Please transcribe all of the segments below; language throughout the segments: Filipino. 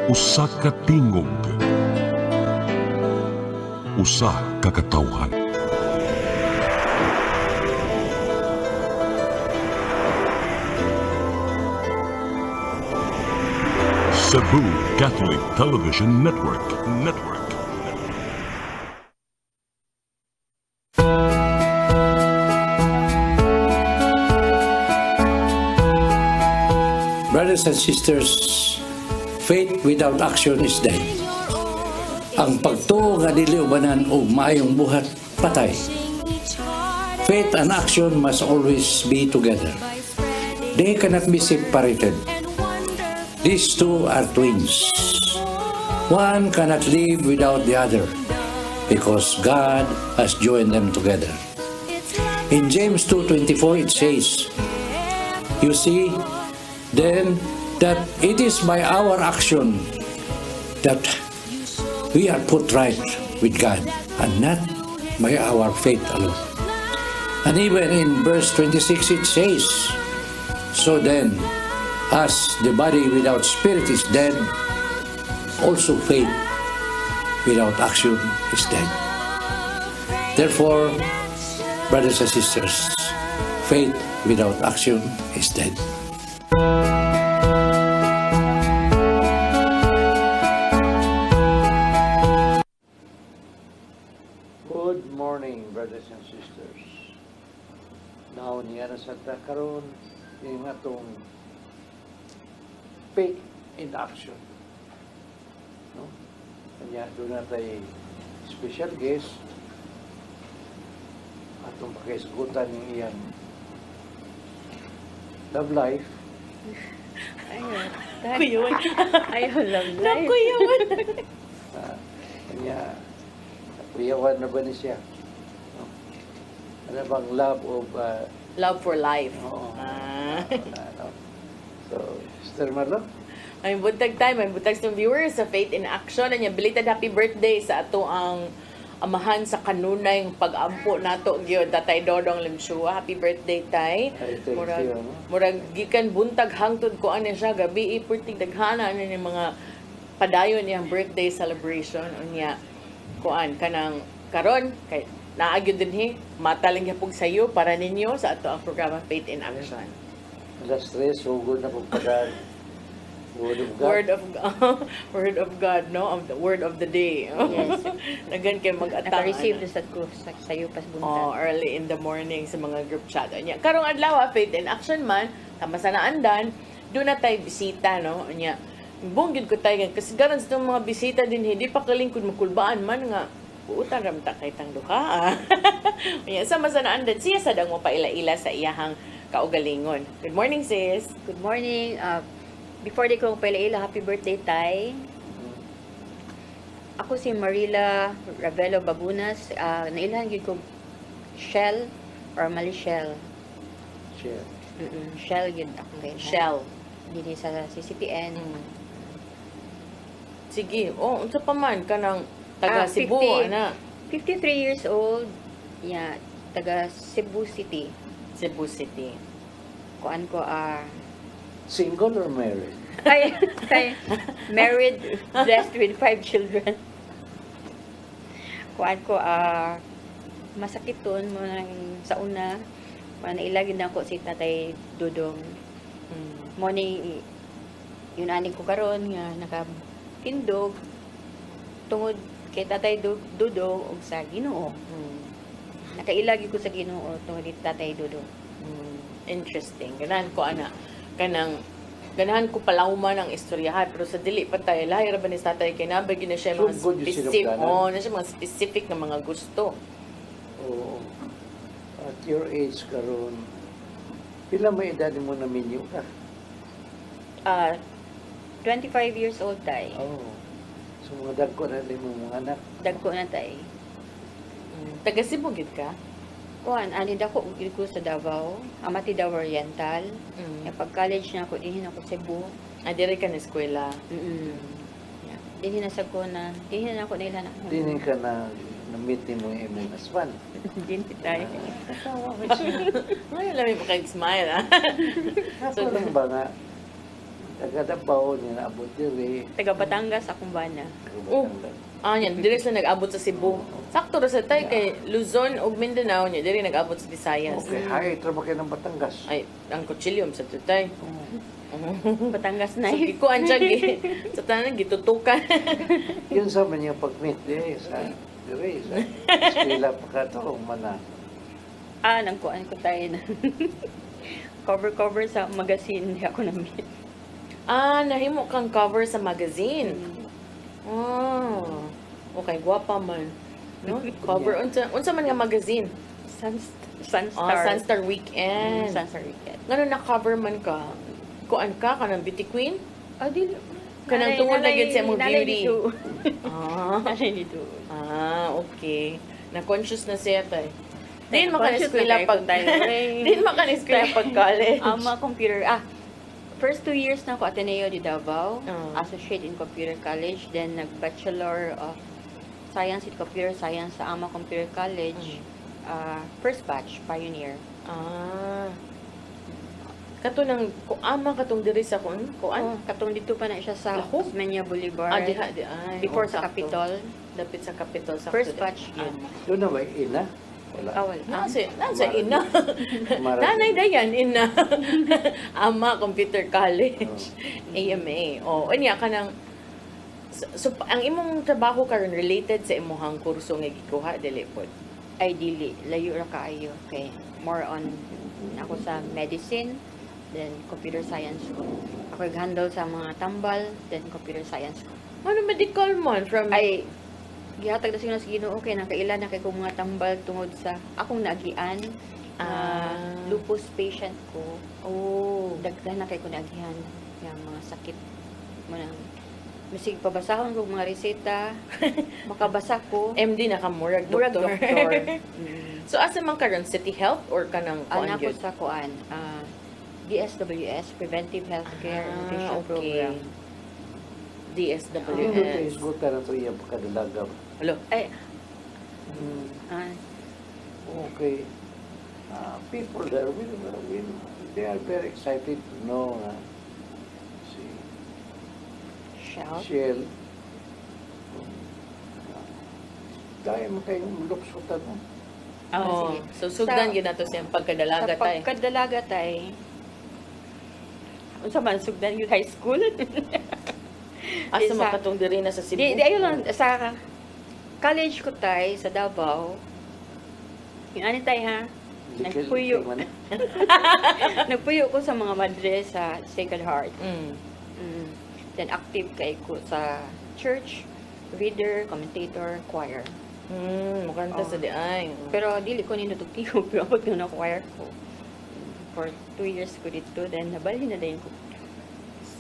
Usa ka tingog, usa ka katawhan. Cebu Catholic Television Network. Brothers and sisters, faith without action is dead. Ang pagtuo nga dili ubanan og maayong buhat patay. Faith and action must always be together. They cannot be separated. These two are twins. One cannot live without the other because God has joined them together. In James 2:24 it says, "You see, then that it is by our action that we are put right with God and not by our faith alone." And even in verse 26 it says, "So then, as the body without spirit is dead, also faith without action is dead." Therefore, brothers and sisters, faith without action is dead. Good morning, brothers and sisters. Now niya na sa karon yung atong faith in action. No? Kanya doon natin special guest atong pakisgutan ng iyang love life. Kuyon. Ayaw lang. Kuyon. Kanya kuyawan na ba ni siya? No? Ano bang love of Love for life. oo. Ah. So, Sister Marlo? Ay buntag time, ay buntag sa viewers sa Faith in Action. Anya belated happy birthday sa ato ang amahan sa kanunay ng pag-ampo nato gyud Tatay Dodong Limshua. Happy birthday tay. Ay, thank you. Murag gikan buntag hangtod ko ani siya gabi iporting daghana ani ni mga padayon niyang birthday celebration unya kuan kanang karon kay naagyo dinhi mataling gyapon sayo para ninyo sa ato ang programa Faith in Action. Alas 3, so good na pagpagal. Word of God. Word of God, no? Of the word of the day. Yes. Nagan kay mag-atang. Naka-receive sa ko sayo pas buntag. Early in the morning sa mga group chat. Anya, karong adlaw Faith in Action man, tama sa naandan, doon na tayo bisita, no? Anya, bunggid ko tayo kasi garan sa mga bisita din hindi pa kalingkod makulbaan man nga utan ramta kay tang duha. Anya, sama sa naandan siya sa dang mo paila-ila sa iyahang kaugalingon. Good morning, sis. Good morning. Before di ko palaila, happy birthday tay. Ako si Marila Ravelo Bagunas. Nailahan gid ko Shell or Malichelle. Share. Shell gid ako kay Shell. Dili sa CCTN. Sige, unsa pa man kanang taga 50 Cebu ana. 53 years old. Yeah, taga Cebu City. Cebu City. Kuan ko Single or married? ay married, blessed with 5 children. Kuan ko masakiton mo nang sa una nailagid na ko si Tatay Dudong. Mo ni yun ani ko karon nga nakatindog tungod kay Tatay Dudong ug sa Ginoo. Nakailagi ko sa Ginoo tungod kay Tatay Dudong. Interesting. Ganahan ko ana kanang ganahan ko palawman ang istoryahan pero sa dili pa tayo lahi ra ba ni tatay kay nabay na siya mga So good yung specific sinugdanan. na siya mga specific na mga gusto. Oo. At your age karon, pila may edad mo na minyo ka? 25 years old tay. Oo. So mga dagko na rin mo mga anak. Dagko na tay. Taga Cebu gid ka? Kuan, ani dako ug ko sa Davao, Amati Davao Oriental. Pag college na ako dinhi na ako Cebu. Dire ka na eskwela. Yeah. Dinhi na sa ko na, dinhi na ako nila na. Dini ka na na-meet mo yung imong husband. Dinhi tay. Asawa mo siya. Ay, alam mo kag smile ah. Ako lang ba nga, Taga-Davao niya naabot diri. Taga Batangas akong bana. Oh. Yan, dire sa nag-abot sa Cebu. Sakto ra sa tay kay Luzon ug Mindanao niya, dire nag-abot sa Visayas. Okay, hay, trabaho kayo ng Batangas. Ay, ang kutsilyom sa tutay. Batangas na So, gikuan siya, sa tanan, gitutukan. Yun sa man yung pag-meet diri sa diri sa eskwela pa ka to, mana. nangkuan ko tayo na cover sa magazine, hindi ako na-meet. Nahimo kang cover sa magazine. Okay, gwapa man. No? Cover, unsa man nga magazine? Sunstar. Sunstar Weekend. Sunstar Weekend. Ngano na-cover man ka? Kuan ka? Kanang beauty queen? Dili. Kanang tungod na yun sa imong beauty. Ah. Nanay dito. Okay. Na-conscious na siya tay. Din Conscious makaniskwela na pag tayo. Din makaniskwela pag college. Mga computer. First 2 years na ako Ateneo de Davao. Associate in Computer College. Then nag-Bachelor of Science in Computer Science sa Ama Computer College. First batch, Pioneer. Kato nang kuama katong diri sa kuan? Katong dito pa na siya sa Lahok? Osmeña Boulevard. Diha di ay. Before sa sakto. Capitol. Dapit sa Capitol sa First batch yun. Doon na ba ina? Wala. Wala. Nasa ina. Nanay Dayan, ina. Ama Computer College. AMA. Anya ka nang so, ang imong trabaho karon related sa imong kurso nga gikuha dili pod. Ay dili, layo ra kaayo. Okay. More on ako sa medicine, then computer science ko. Ako nag-handle sa mga tambal, then computer science ko. Ano medical man from Ay gihatag na sila sa Ginoo kay nakailan na kay ko mga tambal tungod sa akong nagian. Lupus patient ko. Daghan na kay ko nagihan yang mga sakit mo nang misig pabasahon ko mga reseta, makabasa ko. MD na ka murag Murag doktor. doktor. So asa man karon City Health or kanang kuan Anak ko gyud? sa kuan, DSWS, Preventive Healthcare Nutrition okay. Program. DSWS. Facebook ka na to iya pagkadalaga. Hello. Ay, Okay. People there, they are very excited to know si shout. Shell. Dahil mo kayong luksutan mo. Sige. So sugdan gyud nato siyang pagkadalaga Sa tay. pagkadalaga tay, unsa man sugdan yung high school? Asa Sa- makatong diri na sa Cebu? Di ayo lang sa college ko tay sa Davao. Yung ani tay ha. Nagpuyo. Nagpuyo ko sa mga madre sa Sacred Heart. Then active kay ko sa church, reader, commentator, choir. Mukanta sa di ay. Pero dili ko ninutugtiho pero abot ko na choir ko. For 2 years ko dito, then nabali na din ko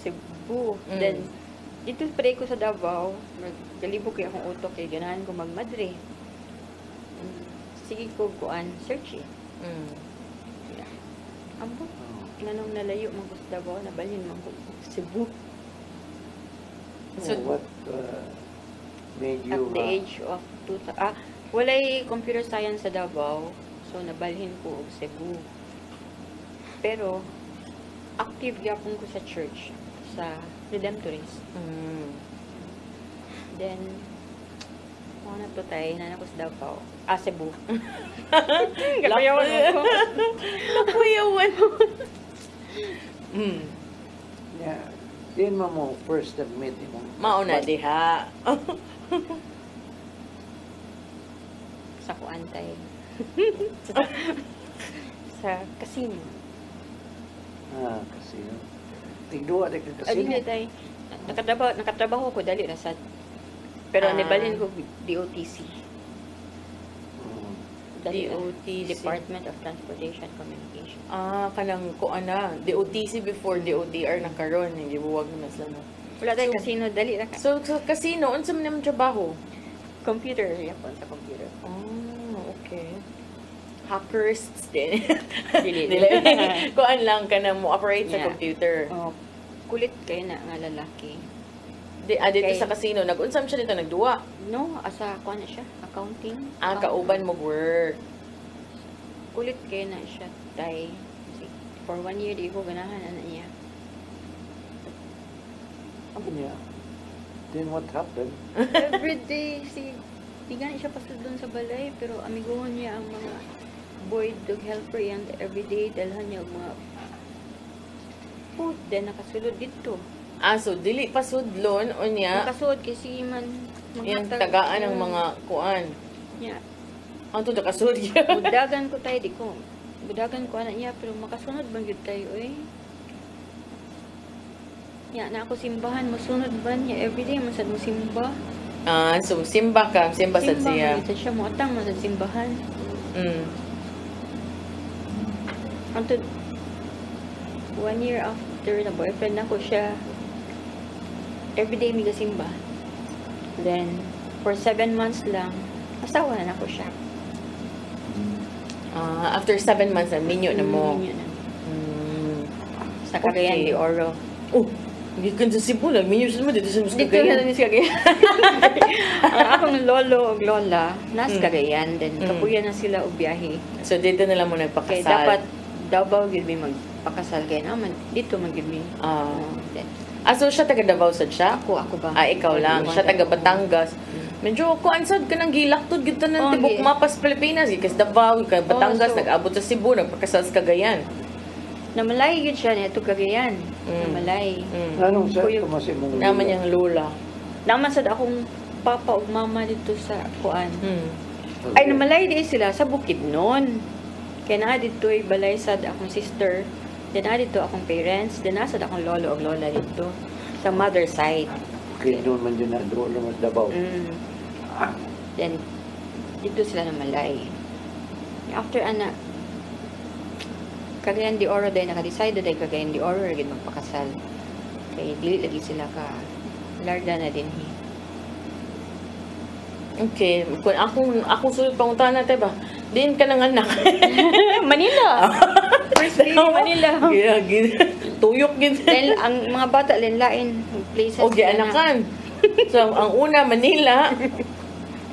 Cebu. Then dito pare ko sa Davao, galibog kay akong utok kay ganahan ko magmadre. Sige ko kuan search eh. Ambo, nanong nalayo man ko sa Davao, nabalhin man ko sa Cebu. So, what made At you... the age of walay computer science sa Davao, so nabalhin ko og Cebu. Pero active gyapon ko sa church sa Redemptorist. Then na to tayo na ako sa Davao. Cebu. Kapayawan ako. Nakuyawan. Yeah. Yan mo first admit mo. Mauna diha. Sa kuantay. sa casino. Casino. Tigduwa di ka casino. Dili tay. Nakatrabaho ko dali ra sa pero nibalhin ko DOTC. Dali ra. DOTC. Department of Transportation Communication. Kanang kuana. DOTC before DOTR na karon. Hindi buwag na sila. Wala tayo casino, dali ra ka. So, sa casino, unsa man naman trabaho? Computer, yapon sa computer. Okay. Hackers din. Dili. Kuan lang ka na mo operate sa Yeah. computer. Kulit kayo na nga lalaki. Dito Okay. sa casino, nag-unsam siya dito, nagduwa. No, asa kuan na siya, accounting. Kauban mo work. Kulit kayo na siya, tay. For 1 year, di ko ganahan na niya. Yeah. Then what happened? Every day, di gani siya pasod doon sa balay, pero amiguhon niya ang mga boy dog helper yan everyday, dalhan niya ang mga food, then nakasulod dito. So dili pa sudlon unya Nakasulod kasi man yung tagaan ng mga kuan. niya. Ang to nakasud niya. Budagan ko tayo, budagan ko anak niya, pero makasunod bang yun tayo, eh? Ya, na ako simbahan, masunod ba niya? Everyday, masad mo simba. So simba ka, simba sa siya. Simba, siya mo atang, masad simbahan. Until 1 year after na boyfriend ako siya, everyday may simba. Then, for 7 months lang, asawa na ako siya. After 7 months, minyo na mo. Minyo na. Sa Cagayan de Oro. Oh, hindi ka sa Cebu lang. Minyo mo dito sa Dito na Cagayan. sa Cagayan. Ang akong lolo o lola, nasa Cagayan. Then, kapuya na sila o biyahe. So, dito na lang mo Kaya nagpakasal. dapat, Davao gid mi magpakasal kay naman. Dito man gid mi. Then, So siya taga Davao sad siya? ako ba? Ikaw lang. Siya taga Batangas. Medyo kuansad ka nang gilaktod gid tanan tibok mapas Pilipinas. Kasi Davao, kay Batangas, so, nag-abot sa Cebu, nagpakasal sa Cagayan. Namalay gid siya niya Cagayan. Namalay. Anong sa Kuya- tumas imong Naman niyang lola. Naman sad akong papa ug mama dito sa kuan. Okay. Ay namalay di sila sa Bukidnon. Kaya na dito ay balay sad akong sister. Then na dito akong parents. Then nasad akong lolo ug lola dito sa mother side. Okay, doon man din na doon naman Davao. Then dito sila namalay. After ana Cagayan de Oro day naka-decide day Cagayan de Oro gid magpakasal. Kay dili lagi sila ka larda na din hi. Okay. Kung akong sulod panguntahan natin ba? Diin ka ng anak. Manila. First day Manila. Tuyok gid. Dahil ang mga bata lain places. O gianakan. So, ang una, Manila.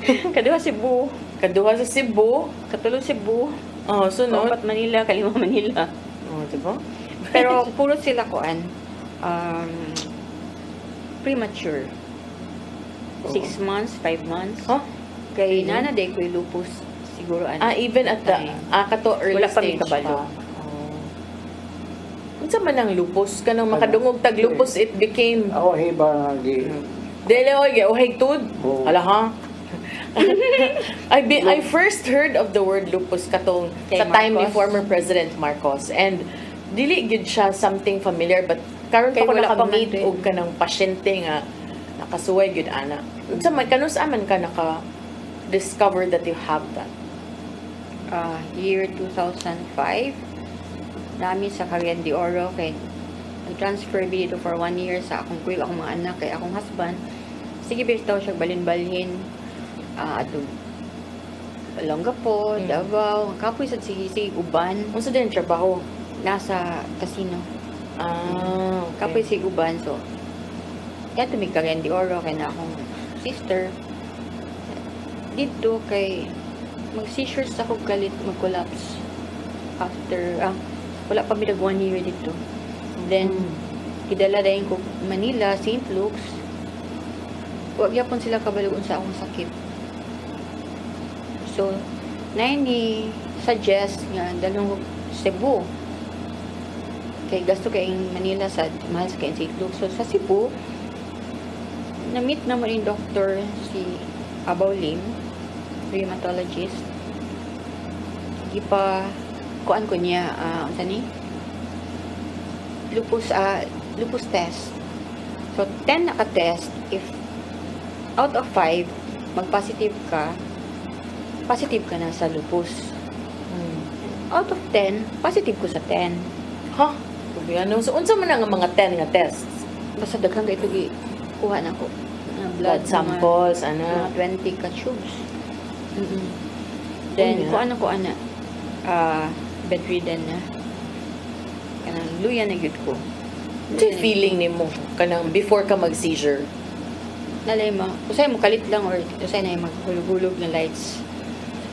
Kaduha Cebu. Kaduha sa Cebu. Katulo Cebu. Sunod. Kapat Manila, kalima Manila. Diba? Pero puro sila kuan. Premature. 6 months, 5 months. Huh? Kay nana day ko'y lupus. Siguro Even at the, kato early Wala pa stage may kabalo. Unsa man ang lupus? Kanang makadungog tag lupus, it became... Ako hiba nga gi. Dele, oy, tud. Oo. Ala, ha? I first heard of the word lupus katong Kay sa time ni Marcos. former President Marcos. And dili gid siya something familiar, but karon pa Kay ko wala pa naka-meet man din. og kanang pasyente nga nakasuway gid ana. Unsa man kanus aman ka naka-discover that you have that? Year 2005. Namin sa Cagayan de Oro kay nag-transfer mi dito for 1 year sa akong kuya, akong mga anak, kay akong husband. Sige, bitaw siya balin-balhin. Ato Olongapo, Davao, kapoy sa sige uban, Unsa din ang trabaho? nasa casino. Okay. Kapoy sa uban, so kaya tumig Cagayan de Oro kay na akong sister. Dito kay mag-seizures ako galit, mag-collapse. After, wala pa bilag 1 year dito. Then, kidala dahin ko Manila, St. Luke's. Huwag yapon sila kabalugon sa akong sakit. So, na ni suggest nga dalong ko Cebu. Kay gasto kay Manila sa mahal sa kay St. Luke's. So, sa Cebu, na-meet naman yung doctor si Abaw Lim, rheumatologist. Ipa kuan ko niya ano ni lupus test. So 10 naka-test, if out of 5 mag-positive ka na sa lupus. Out of 10 positive ko sa 10. Ha? Ano? So unsa man ang mga 10 nga tests? Basta daghang kay ito kuha na ko na Blood samples, mga 20 ka tubes. Then kuha na ko ana bedridden na. Kanang luya na gyud ko. Ito yung feeling ni mo kanang before ka mag-seizure. Nalay mo, usay mo kalit lang or usay na yung maghulog-hulog na lights.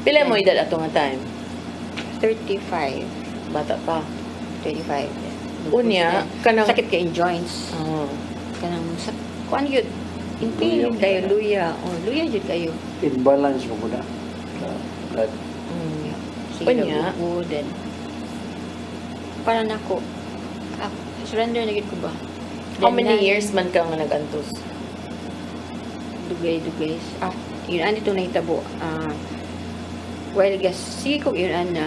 Pila mo edad atong nga time? 35, Bata pa. 25. Unya, kanang... Sakit kay in joints. Oh. Kanang sa kuan yun. In pain Luya. kayo, luya. O, luya yun kayo. Imbalance mo muna sa blood. Sige, Unya. ubo, then, para na ko, surrender na gid ko ba? How Then, many na- years man ka nga nag-antos? Dugay. Yun an ito nahitabo. Well, guys, sige ko yun an na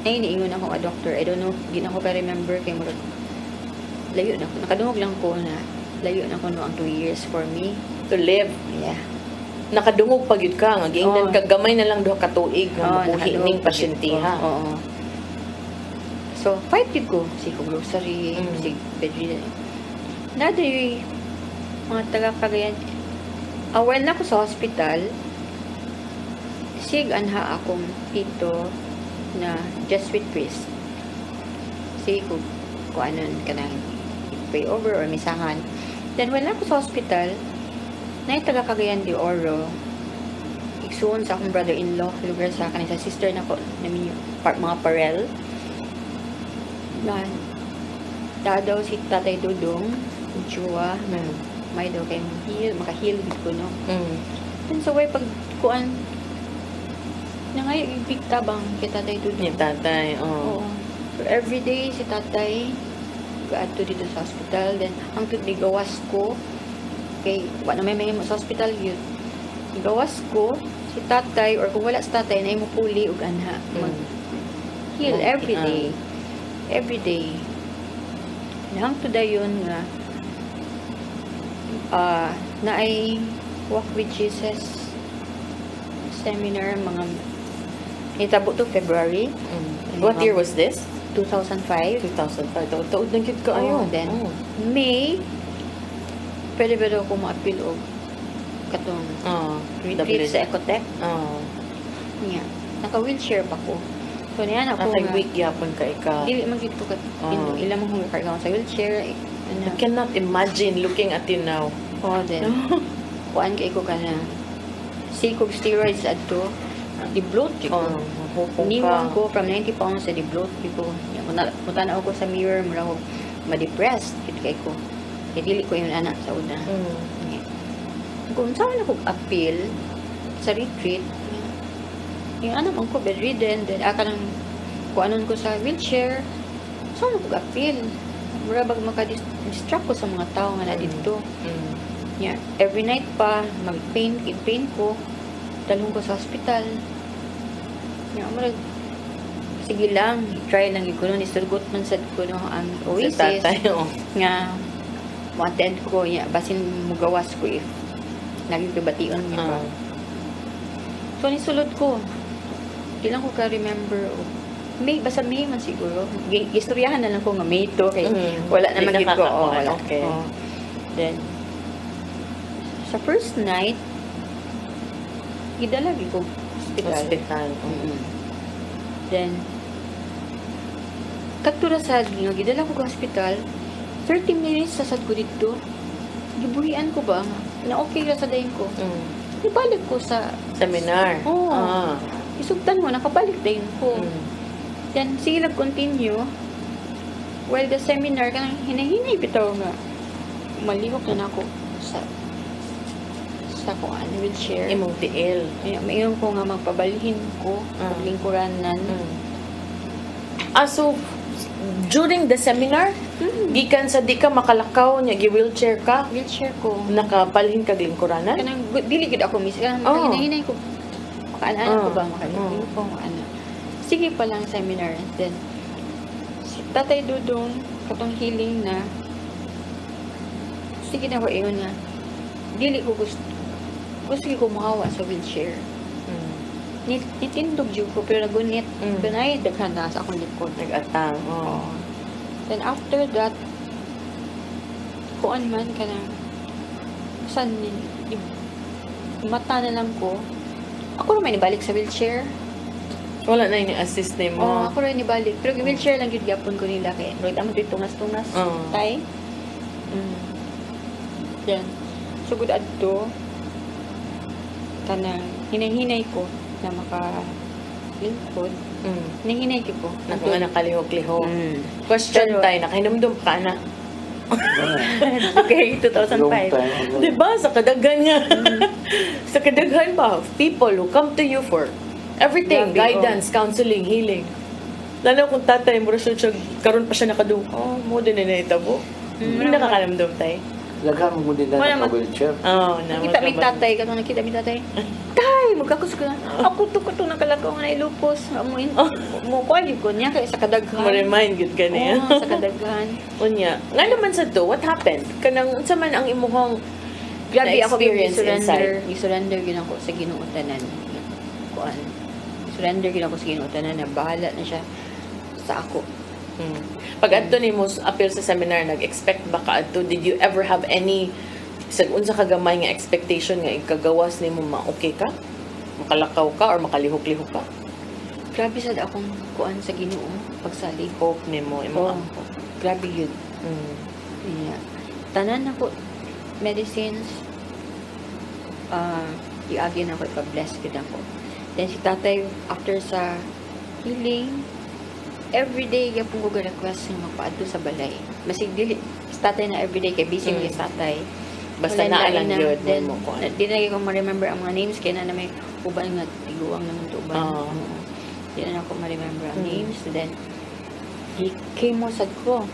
ay niingon ako a doctor. I don't know, di na ko pa remember kay murag layo na ko. Nakadungog lang ko na layo na ko no ang 2 years for me. To live. Yeah. Nakadungog pag yun ka. Nga giingnan Oo. ka gamay na lang duha ka tuig nga mabuhi nakadungog ning pa gid pasyentiha. ko. Oo. So, fight yun ko. Sige ko grocery, sige bedridden. Nada yung mga taga-Cagayan. Well na ko sa hospital, sig anha akong tito na Jesuit priest. Sige ko anon ka nang pray over or misahan. Then, when ako sa hospital, na yung taga-Cagayan de Oro, igsuon sa akong brother-in-law, lugar sa kanisa sister na ko, namin yung mga parel. Na, daw si Tatay Dudong, Chua, may daw kayo makahil ko, no? And so, way pag kuan, na ngayon, ibig tabang kay Tatay Dudong. Yung tatay, Oo. So, everyday, si Tatay, gaadto dito sa hospital. Then, ang gawas ko, kay, wala may sa hospital yun. Gawas ko, si Tatay, or kung wala si Tatay, na mo puli o anha. Mag-heal Okay, everyday. Everyday. Nang to dayon nga, na ay Walk with Jesus seminar, mga itabo to February. What year was this? 2005. 2005. Taod na cute ka ayon. Then, May, pwede ba daw ako ma-appeal o katong retreat sa Ecotec? Yeah. Naka-wheelchair pa ko. So, niyan ako Nakay week yapon ka ika. Dili man gid ko kat ilang mo kung karga sa wheelchair. I cannot imagine looking at you now. Then, kuan kay ko kana. Sikog steroids adto. Di-bloat ko. Niwan ko from 90 pounds sa di-bloat ko. Punta na ako sa mirror, mura ko ma-depressed. Kit kay ko. Kaya dili ko yung anak sa una. Kung saan ako appeal sa retreat, yung anak ko bedridden, then nang kuanon ko sa wheelchair, saan ako appeal? Mura bag maka-distract ko sa mga tao nga na dito. Yeah. Every night pa, mag-pain ko, dalhin ko sa hospital. Yeah, mura, sige lang, try lang yung kuno, isurgot man sad ko no, ang Oasis. Sa tatay, Nga, ma-attend ko, basin mugawas ko if nagkibation niya pa. So, nisulod ko. Di lang ko ka-remember. Basta May man siguro. Istoryahan na lang ko nga May to. Kay, wala na magiging ko. Wala. Okay. Then, sa first night, gidalagi ko hospital. Then, katura sad nga, gidala ko ka hospital, 30 minutes sa sad ko dito. Gibuhian ko ba nga, na okay ra sa dayon ko. Ibalik ko sa Seminar. isugtan mo, nakabalik dayon ko. Then, sige continue. Well, the seminar, kanang hinahinay bitaw nga, malihok na ako sa kuan, wheelchair. Imong tiil. Mayon ko nga magpabalhin ko, paglingkuranan. So, during the seminar, gikan sa di ka makalakaw, niya, gi-wheelchair ka, Wheelchair ko. nakapalhin ka lingkuranan? Kanang dili gid ako miss. Kanang hinahinay ko. Makaanaan ko ba makalingking ko ano. Sige pa lang seminar. Then si Tatay Dudong katong healing na sige na ko iyon nga. Dili ko gusto ko mahawa sa wheelchair. Nitindog jud ko pero nagunit. Kanay daghan na sa akong likod. Nag-atang. Then after that, kuan man ka na, saan, mata na lang ko. Ako naman ibalik sa wheelchair. Wala na yung assist na mo. Ako rin ibalik. Pero wheelchair lang yung gyapon ko nila kaya. Roy, tama dito tungas-tungas. Tay. Yan. So, good adto. Kanang, hinay-hinay ko na makalingkod. Hinahinay ko po. Naku nga nakalihok-lihok. Question Pero- tayo, nakahinumdum ka na. Okay, 2005. Long time ago. Diba? Sa kadaghan nga. Sa kadaghan ba? People who come to you for everything. Grabe, Guidance, counseling, healing. Lalo kung tatay mo siya, karon pa siya nakadung. Oh, mo din na itabo. Hindi nakakalamdam tayo. Lagang mo din Wala na man. wheelchair. Oo, na. Nakita mi tatay, katong nakita mi tatay. Tay, magkakus ko na. Ako to kato nakalakaw nga ilupos. Mo ko ali ko niya kay sa kadaghan. Ma-remind good ka niya. Oo, sa kadaghan. Unya. Nga naman sa to, what happened? Kanang, unsa man ang imuhang Grabe ako experience i-surrender. inside? I-surrender gid ako sa Ginoo tanan. Kuan. I-surrender gid ako sa Ginoo tanan na bahala na siya sa ako. Pag adto ni mo appear sa seminar, nag-expect ba ka adto? Did you ever have any unsa kagamay nga expectation nga ikagawas nimo ma-okay ka? Makalakaw ka or makalihok-lihok ka? Grabe sad akong kuan sa Ginoo pagsalig. Hope nimo imo. Oh, grabe yun. Yeah. Tanan na po medicines iagi na ko ipa-bless gid ako. Then si tatay after sa healing everyday gyapon ko request nga magpaadto sa balay. Masig dili si tatay na everyday kay busy mm. Yung tatay. Basta Wala naa lang na, yun then, mo ko. Di na ko ma-remember ang mga names kaya na may uban nga tiguang naman to uban. Di na ako ma-remember ang names. Then he chemo sad ko.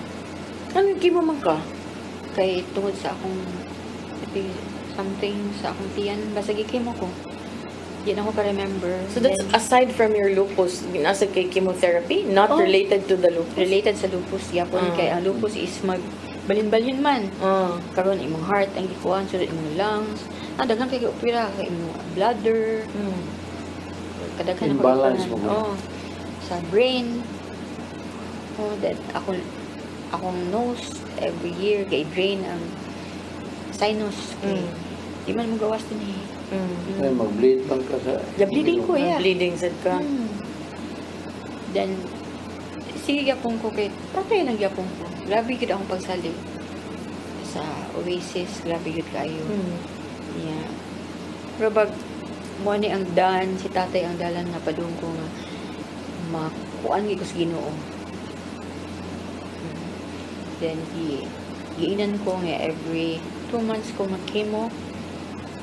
Ano chemo man ka? Kay tungod sa akong something sa akong tiyan basta gi-chemo ko. Di na ako ka-remember. So that's then, aside from your lupus, nasa kay chemotherapy, not related to the lupus? Related sa lupus yapon kay ang lupus is balin-balin man. Karon imong heart ang gikuan so imong lungs. Daghan kay opera kay imong bladder. Kadaghan ako imbalance mo. Sa brain. That akong nose every year kay drain ang sinus. Di man mo gawas din eh. Ay, mag-bleed bang ka sa... Bleeding ko, yeah. Bleeding sad ka. Then, sige yapon ko kay tatay lang yapon ko. Grabe gid akong pagsalig sa Oasis, grabe gid kayo. Yeah. Pero bag mo ni ang dan, si tatay ang dalan na padung ko nga makuan gid ko sa Ginoo. Then giinan ko nga every 2 months ko mag-chemo.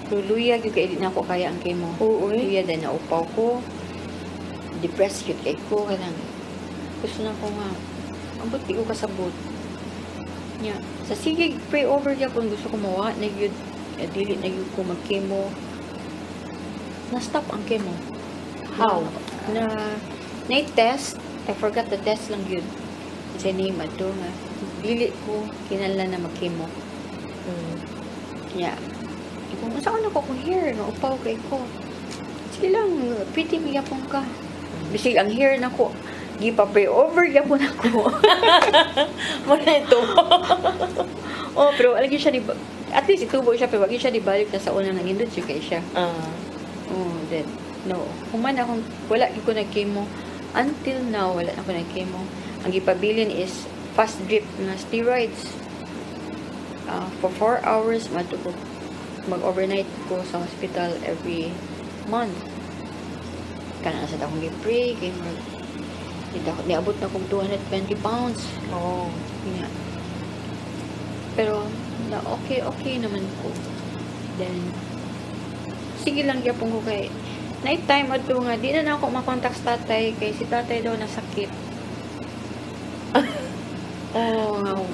Luya gyud kay di na ako kaya ang chemo. Luya din na upaw ko. Depressed gyud kay ko kanang gusto na ko nga ambot di ko kasabot. Nya, sa sige pray over gyapon gusto ko mawa na gyud dili na gyud ko mag-chemo. Na-stop ang chemo. How? Na test, I forgot the test lang yun. Sa name ato nga dili ko kinahanglan na mag-chemo. Yeah. Kung saan ako kung hair, no, upaw kay ko. Sige lang, pretty mi yapon ka. Bisig ang hair na ko, gipa-pray over yapon ako. Muna ito. Oh, pero alagi siya at least itubo siya, pero wagi siya dibalik na sa una nang indot siya kay siya. Oh, then, no. Human akong, wala ko nag-chemo. Until now, wala ako nag-chemo. Ang gipabilin is fast drip na steroids. For 4 hours, mag-overnight ko sa hospital every month. Kana sa akong gi-pray, kay niabot na kong 220 pounds. Oh. Yeah. Pero, na okay naman ko. Then, sige lang yapon ko kay night time at nga, di na ako makontak sa tatay kay si tatay daw nasakit. Oh,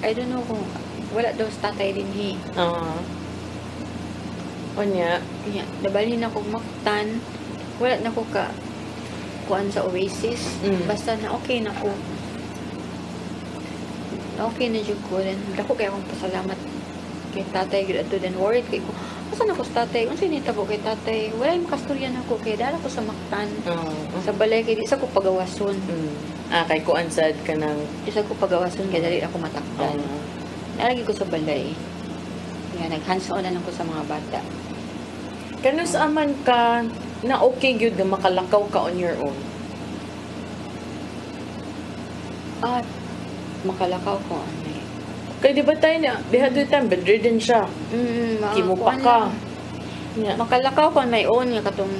I don't know kung wala daw sa tatay din Onya. Kanya, nabalhin ako maktan. Wala na ko kuan sa Oasis. Basta na okay na ko. Okay na dyan ko. Then, dako kaya akong pasalamat kay tatay. Then, worried kay ko. Asan ako sa tatay? Kung sinitabo kay tatay? Wala yung kasturyan ako kay dala ko sa maktan. Sa balay kay di sa ko pagawason. Kay kuan sad ka ng... Di sa ko pagawason kaya dali ako matakdan. Nalagi ko sa balay. Nga, nag-hands-on na lang ko sa mga bata. Kano sa aman ka na okay gyud nga makalakaw ka on your own? At makalakaw ko. Kaya di ba tayo na, behado time, bedridden siya. Kimo pa ka. Yeah. Makalakaw ko on my own nga katong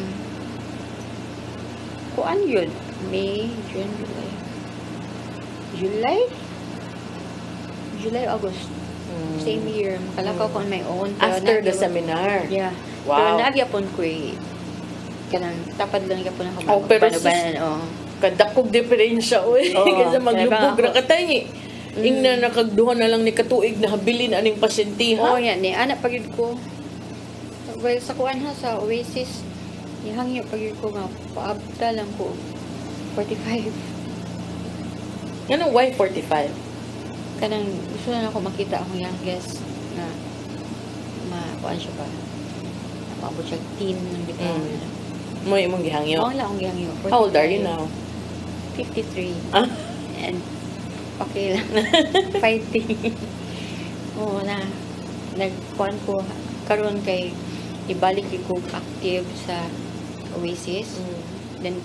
kuan yun. May, June, July? July, August. Same year. Makalakaw ko on my own. Pero After the nagyapon- seminar. Yeah. Wow. Pero nagyapon ko kanang tapad lang yapon ako. Oh, pero Paano-banan, Kadakog diferensya, oy. Oo, Kasi maglubog kaya ra katay. Ingna nakagduha na lang ni katuig na habilin aning pasyente, ha? Oh, yan. Ni anak pagid ko. Well, sa kuan ha, sa Oasis, ihangyo pagid ko nga, paabta lang ko. 45. Ano, why 45? Kanang gusto na ako makita akong youngest na kuan siya pa. Maabot siya teen ng bitaw. Mo imong gihangyo. Oo lang akong gihangyo. How old are you now? 53. Ah? And okay lang. Fighting. Oo na. Nagkuan ko karon kay ibalik ko active sa Oasis. Then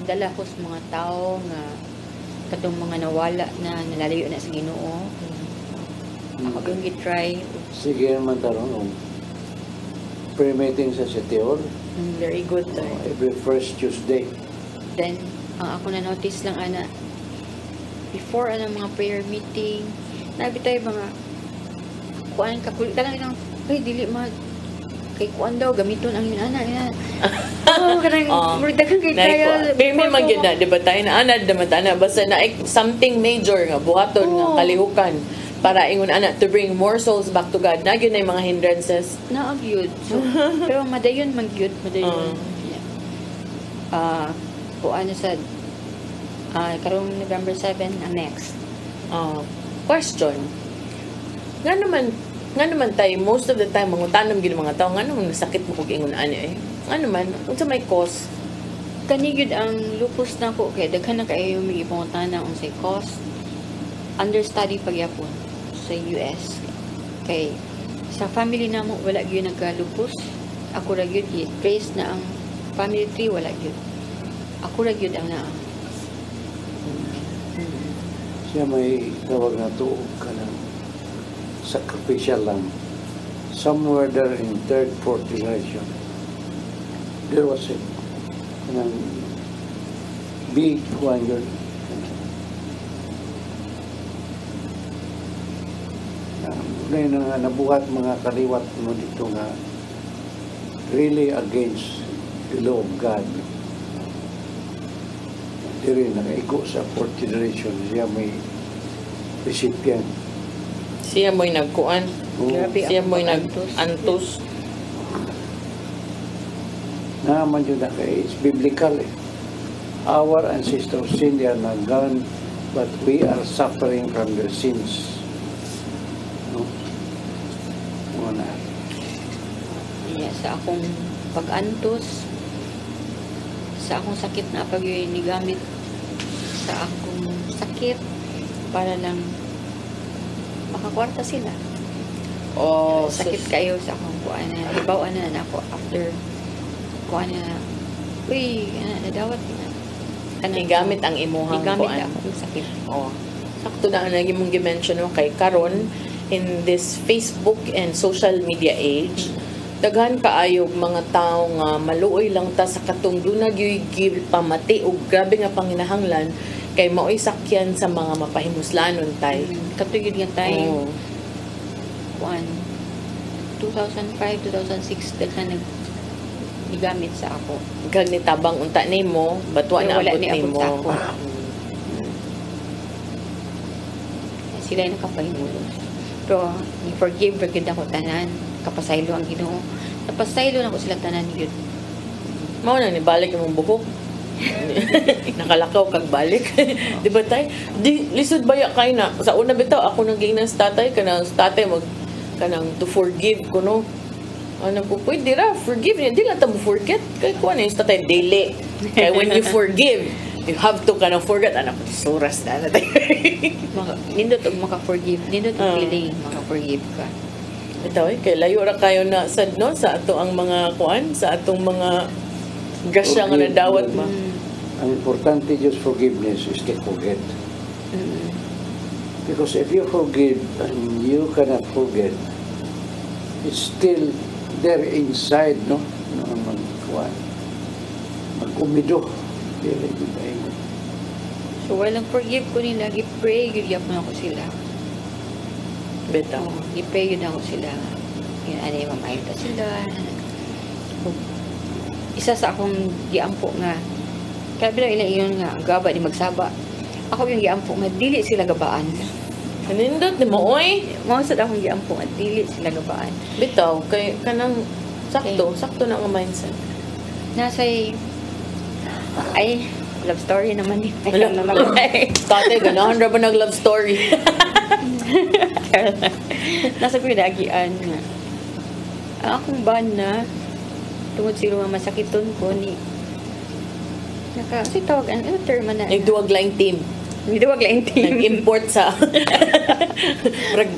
dala ko sa mga tao nga katong mga nawala na nalalayo na sa Ginoo. Ako yung gitry. Sige naman tarong. Prayer meeting sa City Hall. Very good, sir. Every first Tuesday. Then, ang ako na notice lang ana before mga prayer meeting, nabi tayo mga kuan kakulit ka lang ng dili kay kuan daw gamiton ang yun ana ina. Oh, kanang murdagan kay tayo. May magyud na, di ba tayo na anad naman na basta na something major nga buhaton nga kalihukan para ingon ana to bring more souls back to God. Nagyud na yung mga hindrances. Naagyud. So, pero madayon magyud, madayon. Kuan sa karong November 7 ang next. Question. Nga naman tayo, most of the time, mangutanong gid mga tao, nga naman nasakit mo kung ingon ano Nga naman, unsa may cause? Kani gyud ang lupus na ko kay daghan na kayo may ipangutana unsay cause. Understudy pagyapon sa US. Kay sa family namo wala gyud nagka-lupus. Ako ra gyud trace na ang family tree wala gyud. Ako ra gyud ang naa. Siya may tawag na tuog ka ng sacrificial lamb. Somewhere there in third, fourth generation, there was a big one yun. Na nabuhat mga kaliwat mo dito nga really against the law of God. Diri nakaigo sa fourth generation, siya may recipient. Siya mo'y nagkuan. Grabe Siya ako mo'y mag-antos. nag-antos. Naman yun na kay it's biblical eh. Our ancestors sin, they are not gone, but we are suffering from their sins. No? Muna. Yeah, sa akong pag-antos, sa akong sakit na pag nigamit sa akong sakit para lang makakwarta sila. Sakit kayo sa akong kuan na hibaw na ako after kuan na nadawat na Igamit ang imuhang igamit kuan. akong sakit. Sakto na ang lagi mong gi-mention mo kay karon in this Facebook and social media age, daghan kaayog mga tao nga maluoy lang ta sa katong dunag gyud pamati og grabe nga panginahanglan kay maoy sakyan sa mga mapahimuslanon tay. Katugid nga tayo. Oh. Kuan 2005, 2006 daghan nigamit sa ako. Kag ni tabang unta nimo, batwa Pero na wala abot ni abot sa nimo. ako. Sila yung nakapahimulos. Pero i-forgive gid ako tanan. Kapasaylo ang Ginoo. Napasaylo na ko sila tanan yun. Mao na ni balik imong buhok. Nakalakaw kag balik. Di ba tay? Di lisod baya kay na sa una bitaw ako nang gingnan sa tatay kanang mag kanang to forgive kuno. Ano po pwede ra forgive niya di lang ta mo forget kay kuan ni sa tatay daily. Kay when you forgive you have to kanang forget anak suras na tay. Nindot og maka-forgive. Nindot og feeling maka-forgive ka. Ito kay layo ra kayo na sad no sa ato ang mga kuan sa atong mga grasya nga nadawat ma. Ang importante just forgiveness is to forget. Because if you forgive and you cannot forget, it's still there inside, no? Mag-umido. So walang forgive ko nila. I-pray gyud yapon ako sila. Beta. Ipay yun ako sila. Yun, ano yung mamayon ta sila. Isa sa akong giampo nga, kaya bilang ilang iyon nga, ang gaba di magsaba. Ako yung giampo nga, dili sila gabaan. Kanindot ni mo, oy. Mga sa akong giampo nga, dili sila gabaan. Bitaw, kay kanang sakto na ang mindset. Nasa'y, ay, love story naman yun. Ay, Wala. naman. Tate, ganahan ra ba nag-love story? Nasa ko yung dagian nga. Ang akong ban na, tungod sila nga masakiton ko ni, kasi tawag, ano term na? Nagduwag lang team. Hindi wag lang team. Nag-import sa...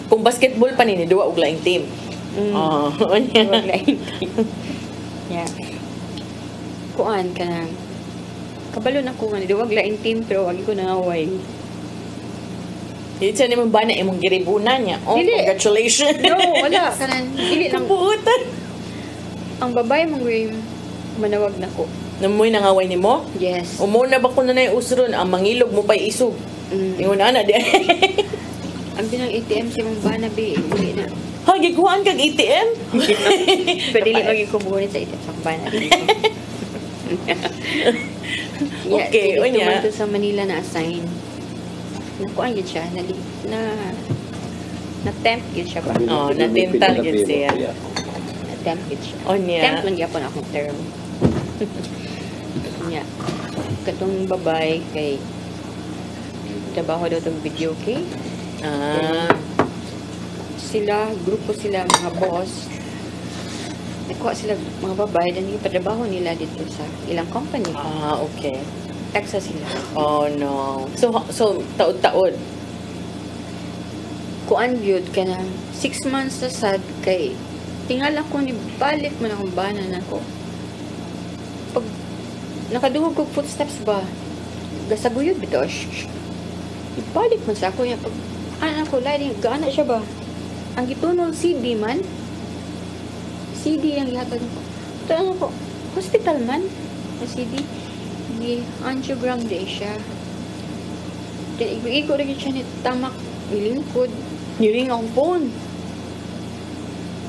Kung basketball pa nini, duwa og laing team. Wag lang team. Yeah. Kuan ka na. Kabalo na ko nga, hindi wag lang team, pero wag ko nangaway. Hindi siya naman ba na imong giribunan niya? Oh, Dili. congratulations. No, wala. Kanan, dili lang. Kapuutan. Ang babae mong way, manawag na ko. Namoy nangaway ni mo? Yes. Umuna ba ko na yung usron? Ang mangilog mo pa'y isog. Ingon na di. Ang binang ATM si mong banabi, hindi na. Ha, gikuhaan kag ATM? Pero dili maging kumulit sa ATM sa banabi. Okay, o niya. Ito sa Manila na assign. Nakuan yun siya, na-tempt yun siya ba? Oh, natintal yun siya. Na-tempt yun siya. O niya. Tempt man yapon akong term. Nya. Katong babay kay trabaho daw itong video, okay? Sila, grupo sila, mga boss. Nakuha sila mga babay, dan yung patrabaho nila dito sa ilang company. Okay. Texas sila. Oh, no. So taod-taod. Kuan gyud ka na 6 months na sad kay tingala ko ni balik man akong bana na ko. Pag nakadungog ko footsteps ba, gasaguyod bitaw. Ibalik man sa ako yan. Pag anak ko, lain, gaana siya ba? Ang gitunol CD man. CD ang ihatag ko. Ito ano ko, hospital man. Na CD. Ni angiogram day siya. Then, igo rin siya ni tamak, nilingkod. Niring ang phone.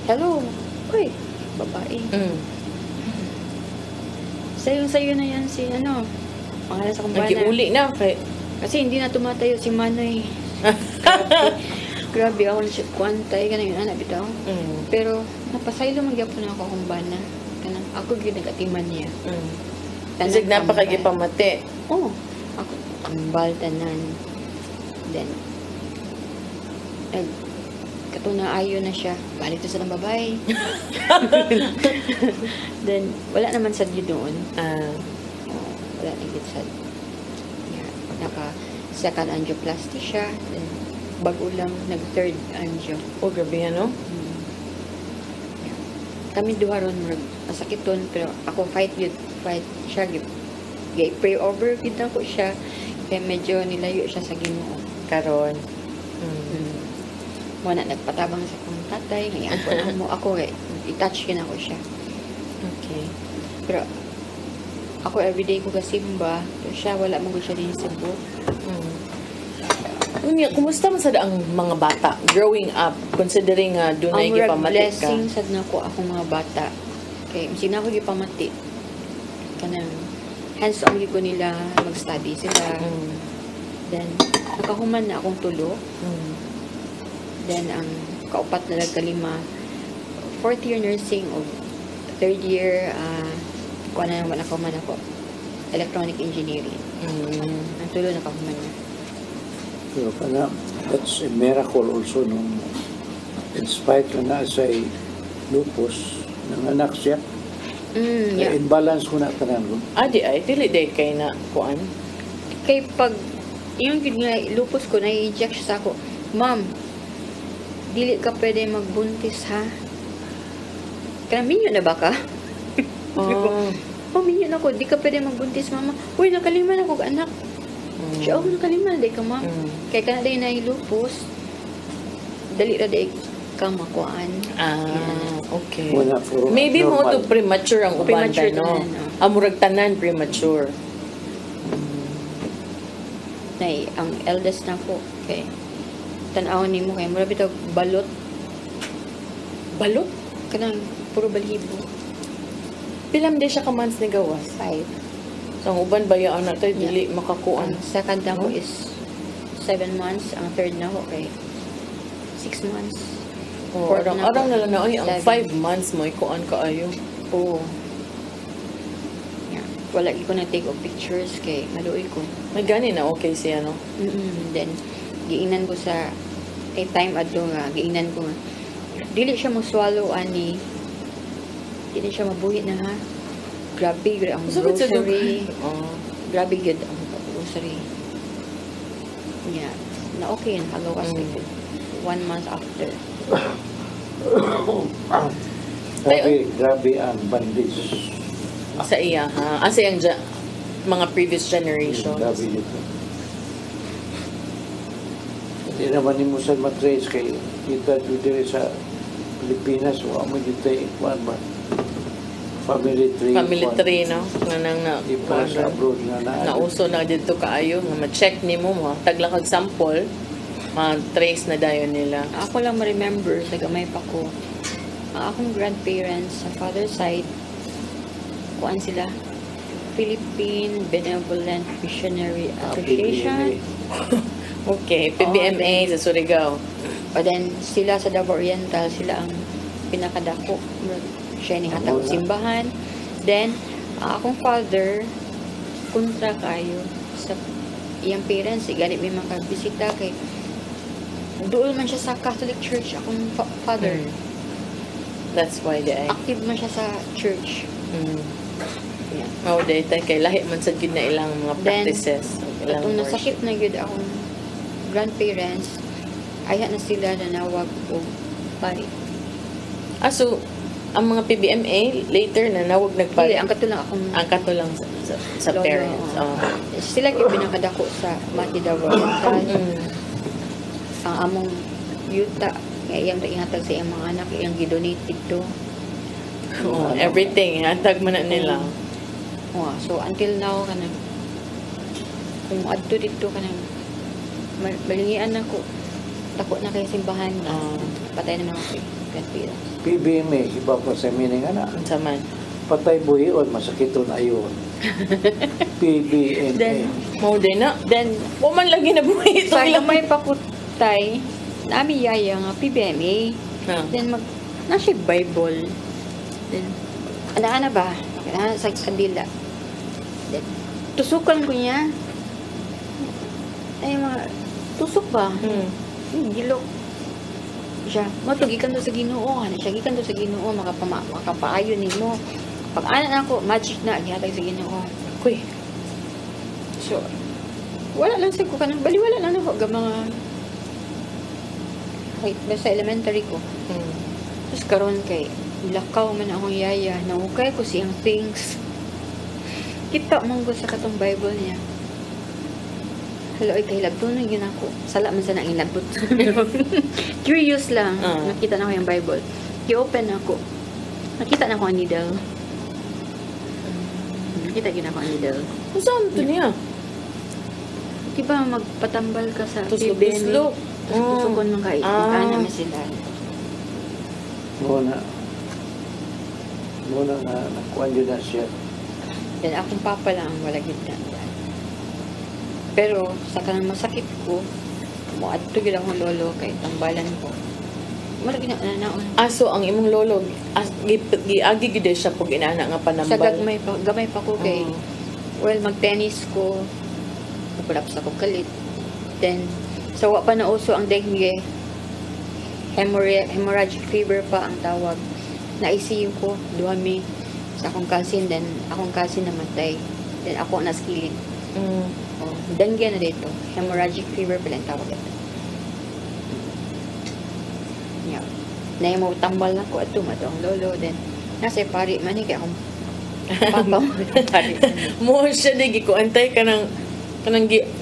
Hello. Uy, babae. Sayo na yan si ano. Pangalan sa kumpana. Nagkiuli na. Kasi hindi na tumatayo si Manoy. Grabe ako na siya kwantay ka na yun anak bitaw. Pero napasaylo magyapon ako kung bana. Kanang ako gyud nagatiman niya. Kasi napakagipamati. Oo. Ako tambal tanan. Then katuna ayo na siya. Balik to sa ng babae. Then wala naman sad yun doon. Wala na yun sad. Naka second angioplasty siya. Then bago lang nag-third angio. Oh, grabe yan, no? Kami duha ron masakiton pero ako fight siya pray over gid ko siya kaya medyo nilayo siya sa Ginoo Karon. Wala nagpatabang sa kong tatay ngayon mo ako i-touch kin ako siya. Okay. Pero ako everyday ko gasimba pero siya wala mo siya din sa Cebu. Unya, kumusta man sad ang mga bata growing up considering dunay Ang gipamati ka? blessing sad na ko akong mga bata. Kay sina ko gipamati. Kanang hands-on gyud ko nila mag-study sila. Then nakahuman na akong tulo. Then ang kaupat na nagkalima 4th year nursing o 3rd year kuha na naman ako man ako electronic engineering. Ang tulo nakahuman na. Pero kana, that's a miracle also nung in spite na sa lupus ng anak siya. Yeah. Imbalance ko na tanan ko. Di ay dili day kay na kuan. Kay pag yung nga lupus ko na-inject siya sa ako, ma'am, dili ka pwede magbuntis ha. Kaya minyo na ba ka? Minyo ako, di ka pwede magbuntis mama. Uy, nakaliman ako anak. Siya, nakaliman na ka ma'am. Kaya ka na day na lupus, dali na day ka makuan. Okay. Wala, puro Maybe mo normal. to premature ang uban Premature no. tanan, no? Amurag tanan premature. Ang eldest na po, okay. tan-aw nimo kay mura bitaw balot Balot? kanang puro balibo. Pilam di siya ka months ni gawas. 5. So, ang uban ba yung anak tayo, dili makakuan. Ang second na ko No? is 7 months. Ang third na ko kay 6 months. Oh, Fourth arang na lang na, ay, ang 7. 5 months mo, ikuan ka ayo. Oo. Yeah. Wala ko na take of pictures kay maluoy ko. May gani na okay siya, no? Then, giingnan ko sa time adto nga, giingnan ko nga. Dili siya mo-swallow ani. Dili siya mabuhi na ha. Grabe gyud ang Sabit sa grocery. Oh. Grabe gyud ang grocery. Yeah. Na okay yan. Hagawas na gyud. 1 month after. Grabe ang bandage. Sa iya, ha? Sa iyang mga previous generations. Grabe dito. Hindi naman ni Musan matrace kay kita dito sa Pilipinas o amo dito ikuan ba? Family tree. Family ikuan. tree, no? Nga nang na, Di pa sa abroad na nauso na dito kaayo, nga ma-check ni mo, taglang kag sample, ma-trace na dayon nila. Ako lang ma-remember sa gamay pa ko. Ang akong grandparents sa father side, kuan sila, Philippine Benevolent Missionary Association. Okay, PBMA sa Surigao. O then, sila sa Davao Oriental, sila ang pinakadako. Siya ni hatag simbahan. Then, ang akong father, kontra kayo sa iyang parents. Ganit may makabisita kay doon man siya sa Catholic Church, akong father. That's why the Active man siya sa church. Yeah. Mao day tay kay lahi man sad gid na ilang mga Then, practices. Ilang Itong worship. nasakit na yun akong grandparents, aya na sila na nawag o pari. So, ang mga PBMA, later na nawag Dili, nagpali. ang katulang akong Ang kato lang sa lolo, parents. oo. Sila yung pinakadako sa Mati Davao Oriental. Ang among yuta, nga iyang ihatag sa iyang mga anak, iyang gidonate dito. Oo, everything. Hatag man na nila. Oo, so until now, kanang kung adto dito, kanang malingian na ko. Tako na kay simbahan na patay na mga grandparents. PBMA, iba pa sa meaning ana. Unsa man. Patay buhion, masakiton ayon. PBMA. Then, Mao day na. Then, Wa man lagi na buhay ito sa ilang may pakutay, nami yaya nga PBMA. Then, nasa Bible. Then, ana ba? Sa kandila. Then, tusukan ko niya. Ay, mga, tusok ba? Gilok. Siya, matugikan to sa Ginoo. Ano siya, gikan to sa Ginoo. Makapaayon ni mo. Pag ana na ako, magic na, gihatag sa Ginoo. Kuy. So, wala lang sa ko kanang baliwala lang ako ga mga wait, basta elementary ko. Tapos karon kay lakaw man akong yaya, naukay ko siyang things. Kita man ko sa katong Bible niya. Hello, ay kay labtunan yun ako. Sala man sa nang inabot. Curious lang. Nakita na ko yung Bible. I-open ako. Nakita na ko ang needle. Nakita yun ako ang needle. Saan to niya? Diba magpatambal ka sa Tuslok-tuslok. Tusukon mo kayo. Ano na sila. Muna na nakuha yun na siya. Then akong papa lang ang wala gitna. Pero sa kanang masakit ko, muadto gid akong lolo kay tambalan ko. Malagi na naon. So ang imong lolo, giagi gid siya pag inaana nga panambal. Sa gamay pa ko kay well mag-tennis ko. Napulaps ako kalit. Then sa wa pa nauso ang dengue. Hemorrhagic fever pa ang tawag. Na-ICU ko, duhami sa akong cousin, then akong cousin namatay. Then ako naskilid. Dengue na dito. Hemorrhagic fever pala ang tawag ito. Yeah. Na mo tambal na ko at tumato ang lolo. Then, nasa pari man kaya akong papa mo. Pari. Mo siya di gikuantay kanang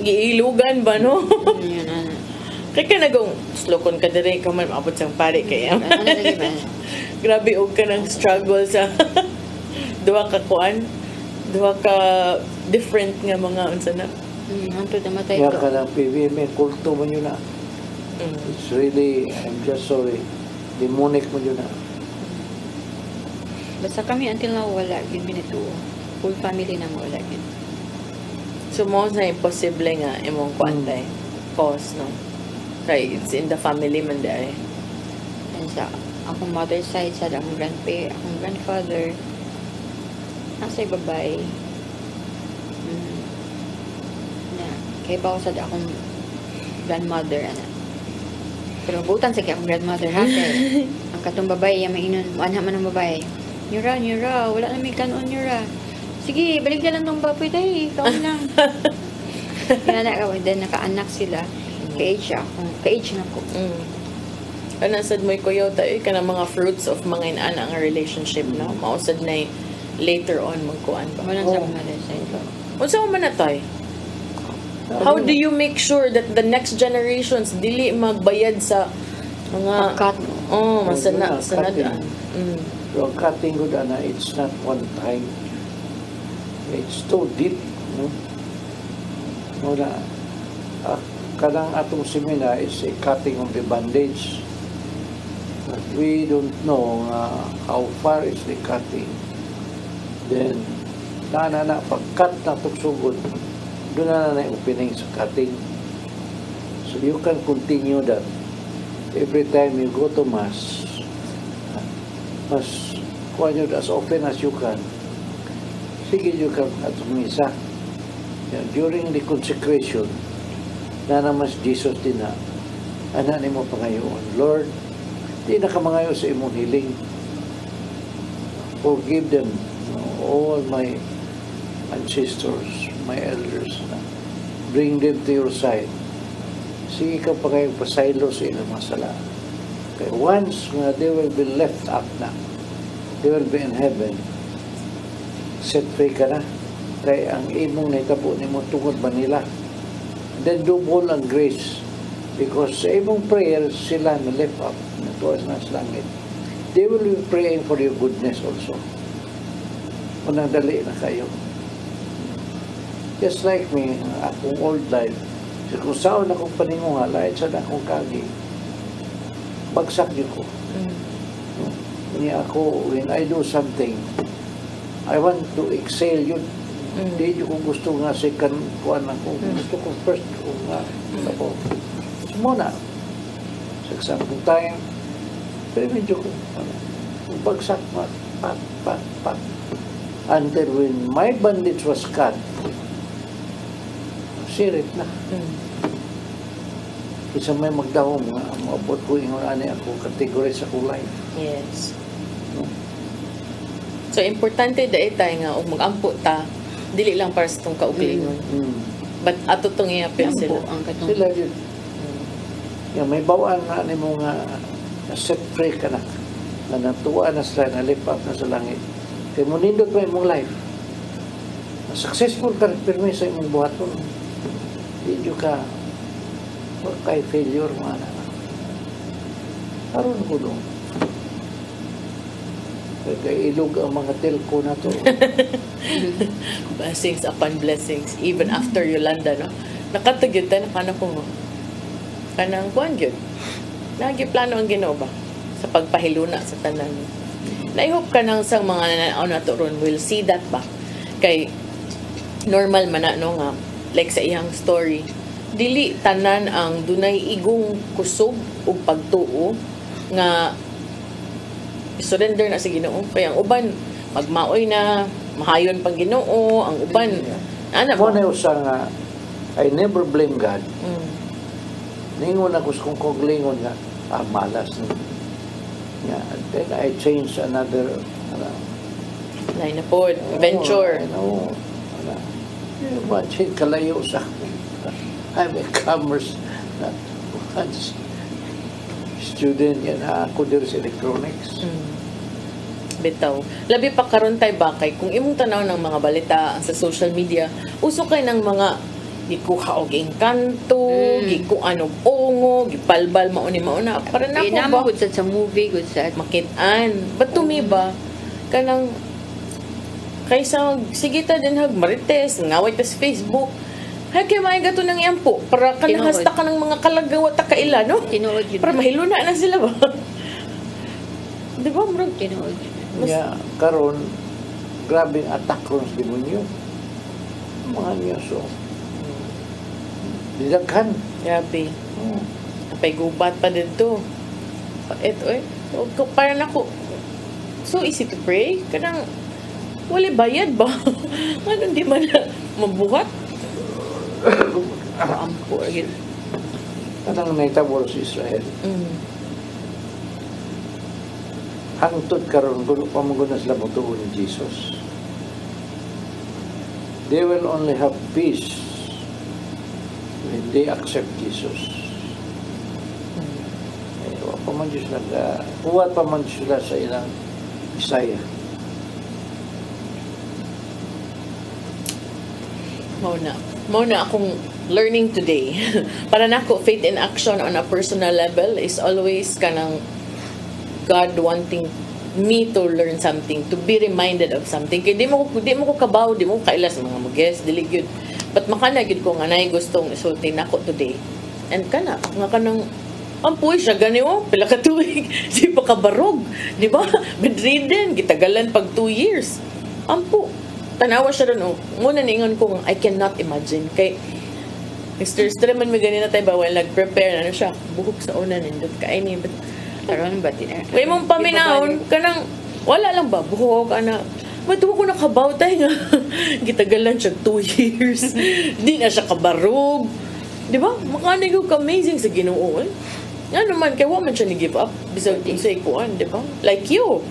giilugan ba no? Yun, ano. Kaya ka nagong slokon ka dire ka man maabot sang pari kaya. Ano lagi ba? Grabe og ka ng struggle sa duha ka different nga mga unsa na. Hantod na matay Kaya ko. ka ng PBMA, kulto man yun na. It's really, I'm just sorry, demonic mo yun na. Basta kami until now wala yun minito. Full family na mo wala yun. So mo sa imposible nga imong kuantay. Cause no. Kay it's in the family man dai. And sa akong mother's side, sa akong grandfather, nasa babae. Na, kay ba sa akong grandmother, ana. Pero butan sa akong grandmother, ha, kay ang katong babae, yung mainon, anha man ang babae. Nyura, wala na may kanon, Nyura. Sige, balik na lang ng baboy, day, ikaw lang. Kaya na, then naka-anak sila. Ka-age na ko. Kanasad mo'y kuyo tayo ka ng mga fruits of mga inana ang relationship no? Mausad na later on magkuan ba? Walang sa mother's side. Unsa man na tayo? How do you make sure that the next generations dili magbayad sa mga Pagkat. sanad. So, ang cutting good, ana, it's not one time. It's too deep. No? Muna, kanang atong semina is a cutting of the bandage. But we don't know how far is the cutting. Then, pag-cut na itong sugod, doon na yung opening sa cutting. So you can continue that. Every time you go to Mass, mas kuha nyo as often as you can. Sige nyo ka at misa. During the consecration, na mas Jesus din na, ana ni mo pangayoon. Lord, di na ka mangayo sa imong hiling. Forgive them, all my ancestors, my elders. Bring them to your side. Sige ka pangayong pasaylo sa ilang masala. Okay, once they will be left up na, they will be in heaven, set free ka na. Kaya ang imong naitabo ni mo tungod Manila. Then double ang grace. Because sa imong prayer, sila na lift up, na tuwas na sa langit. They will be praying for your goodness also. Unang dali na kayo. Just like me, akong old life, kung saan akong paningunga, lahit sa akong kagi, bagsak niyo ko. When I do something, I want to excel yun. Hindi ko gusto nga second kuan ako. Gusto ko first ko nga. Ako. Muna. Sa example time, pero medyo ko, bagsak ma, pak. Until when my bandage was cut, sirit na. Isa may magdawong nga, maabot ko yung ani ako, category sa kulay. Yes. So, importante dahil tayo nga, o mag-ampo ta, dili lang para sa itong kauglingon. But ato itong iapin sila. Ang katong. Sila yun. May bawaan nga ni mo nga set free ka na. Na natuwa na sila, na lift up na sa langit. Kaya mo nindot mo imong life. Successful ka rin pirmi sa imong buhaton. Hindi ka kay failure mga na. Karoon ko doon. Kaya ilog ang mga telco na to. Blessings upon blessings. Even after Yolanda, no? Nakatagid tayo, nakana ko mo. Kanang kuhan yun. Nagiplano ang Ginoo ba? Sa pagpahiluna sa tanan. Na-i-hope ka nang sa mga nananaw na to ron will see that ba? Kay normal man na, no nga, like sa iyang story, dili tanan ang dunay igong kusog o pagtuo nga surrender na sa Ginoo. Kaya ang uban, magmaoy na, mahayon pang Ginoo, ang uban, ana Mo ba? na usa nga, I never blame God. Ningon ako sa kong koglingon nga, malas na. Yeah, and then I changed another, Line na po, venture. Imagine, kalayo sa I'm a commerce student yan. Ako din sa electronics. Bitaw. Labi pa karon tay bakay kung imong tanaw ng mga balita sa social media, uso kay ng mga gikuha og engkanto, gikuan og ongo, gipalbal mao ni mauna para na ko ba Good sa movie, good sa makitaan. But to me ba kanang kaysa sige ta din hag marites ngaway ta sa Facebook Hay kay may gato ng yampo para kanahasta ka ng mga kalagawa ta kaila, no? Tinuod yun. Para mahiluna na sila ba? Di ba, bro? Tinuod yun. Nya karon grabing attack ron sa demonyo. Mga niya so. Didaghan. Grabe. Oh. Apay gubat pa dito. Eto eh. Parang ako, so easy to pray. Kanang, wala bayad ba? Ano, di man na mabuhat? Ampo, agad. Kanang naitabol sa Israel. Hangtod karon kung pamagunas sila mutuon ni Jesus. They will only have peace when they accept Jesus. Wa pa man Diyos kuwat pa man sila sa ilang Isaiah. Mauna akong learning today. Para nako, faith in action on a personal level is always kanang God wanting me to learn something, to be reminded of something. Kaya di mo ko kabaw, di mo ko kailas mga mag-guess, dili gyud. But makana gyud ko nga nay gustong isulti nako today. And kana nga kanang ampuy siya gani pila ka tuig. Di pa kabarog, di ba? Bedridden, gitagalan pag 2 years. Ampu. Tanawa siya ron Muna ningon ko I cannot imagine kay Mr. Streman may ganina tayo ba while nag-prepare ano siya buhok sa una nindot kaini but Karon ba din? way mong paminahon kanang wala lang ba buhok ana matuwa ko nakabautay nga gitagalan siya 2 years di na siya kabarog di ba makanigo ka amazing sa Ginoo ano man kay wa man siya ni give up bisag unsay kuan di ba like you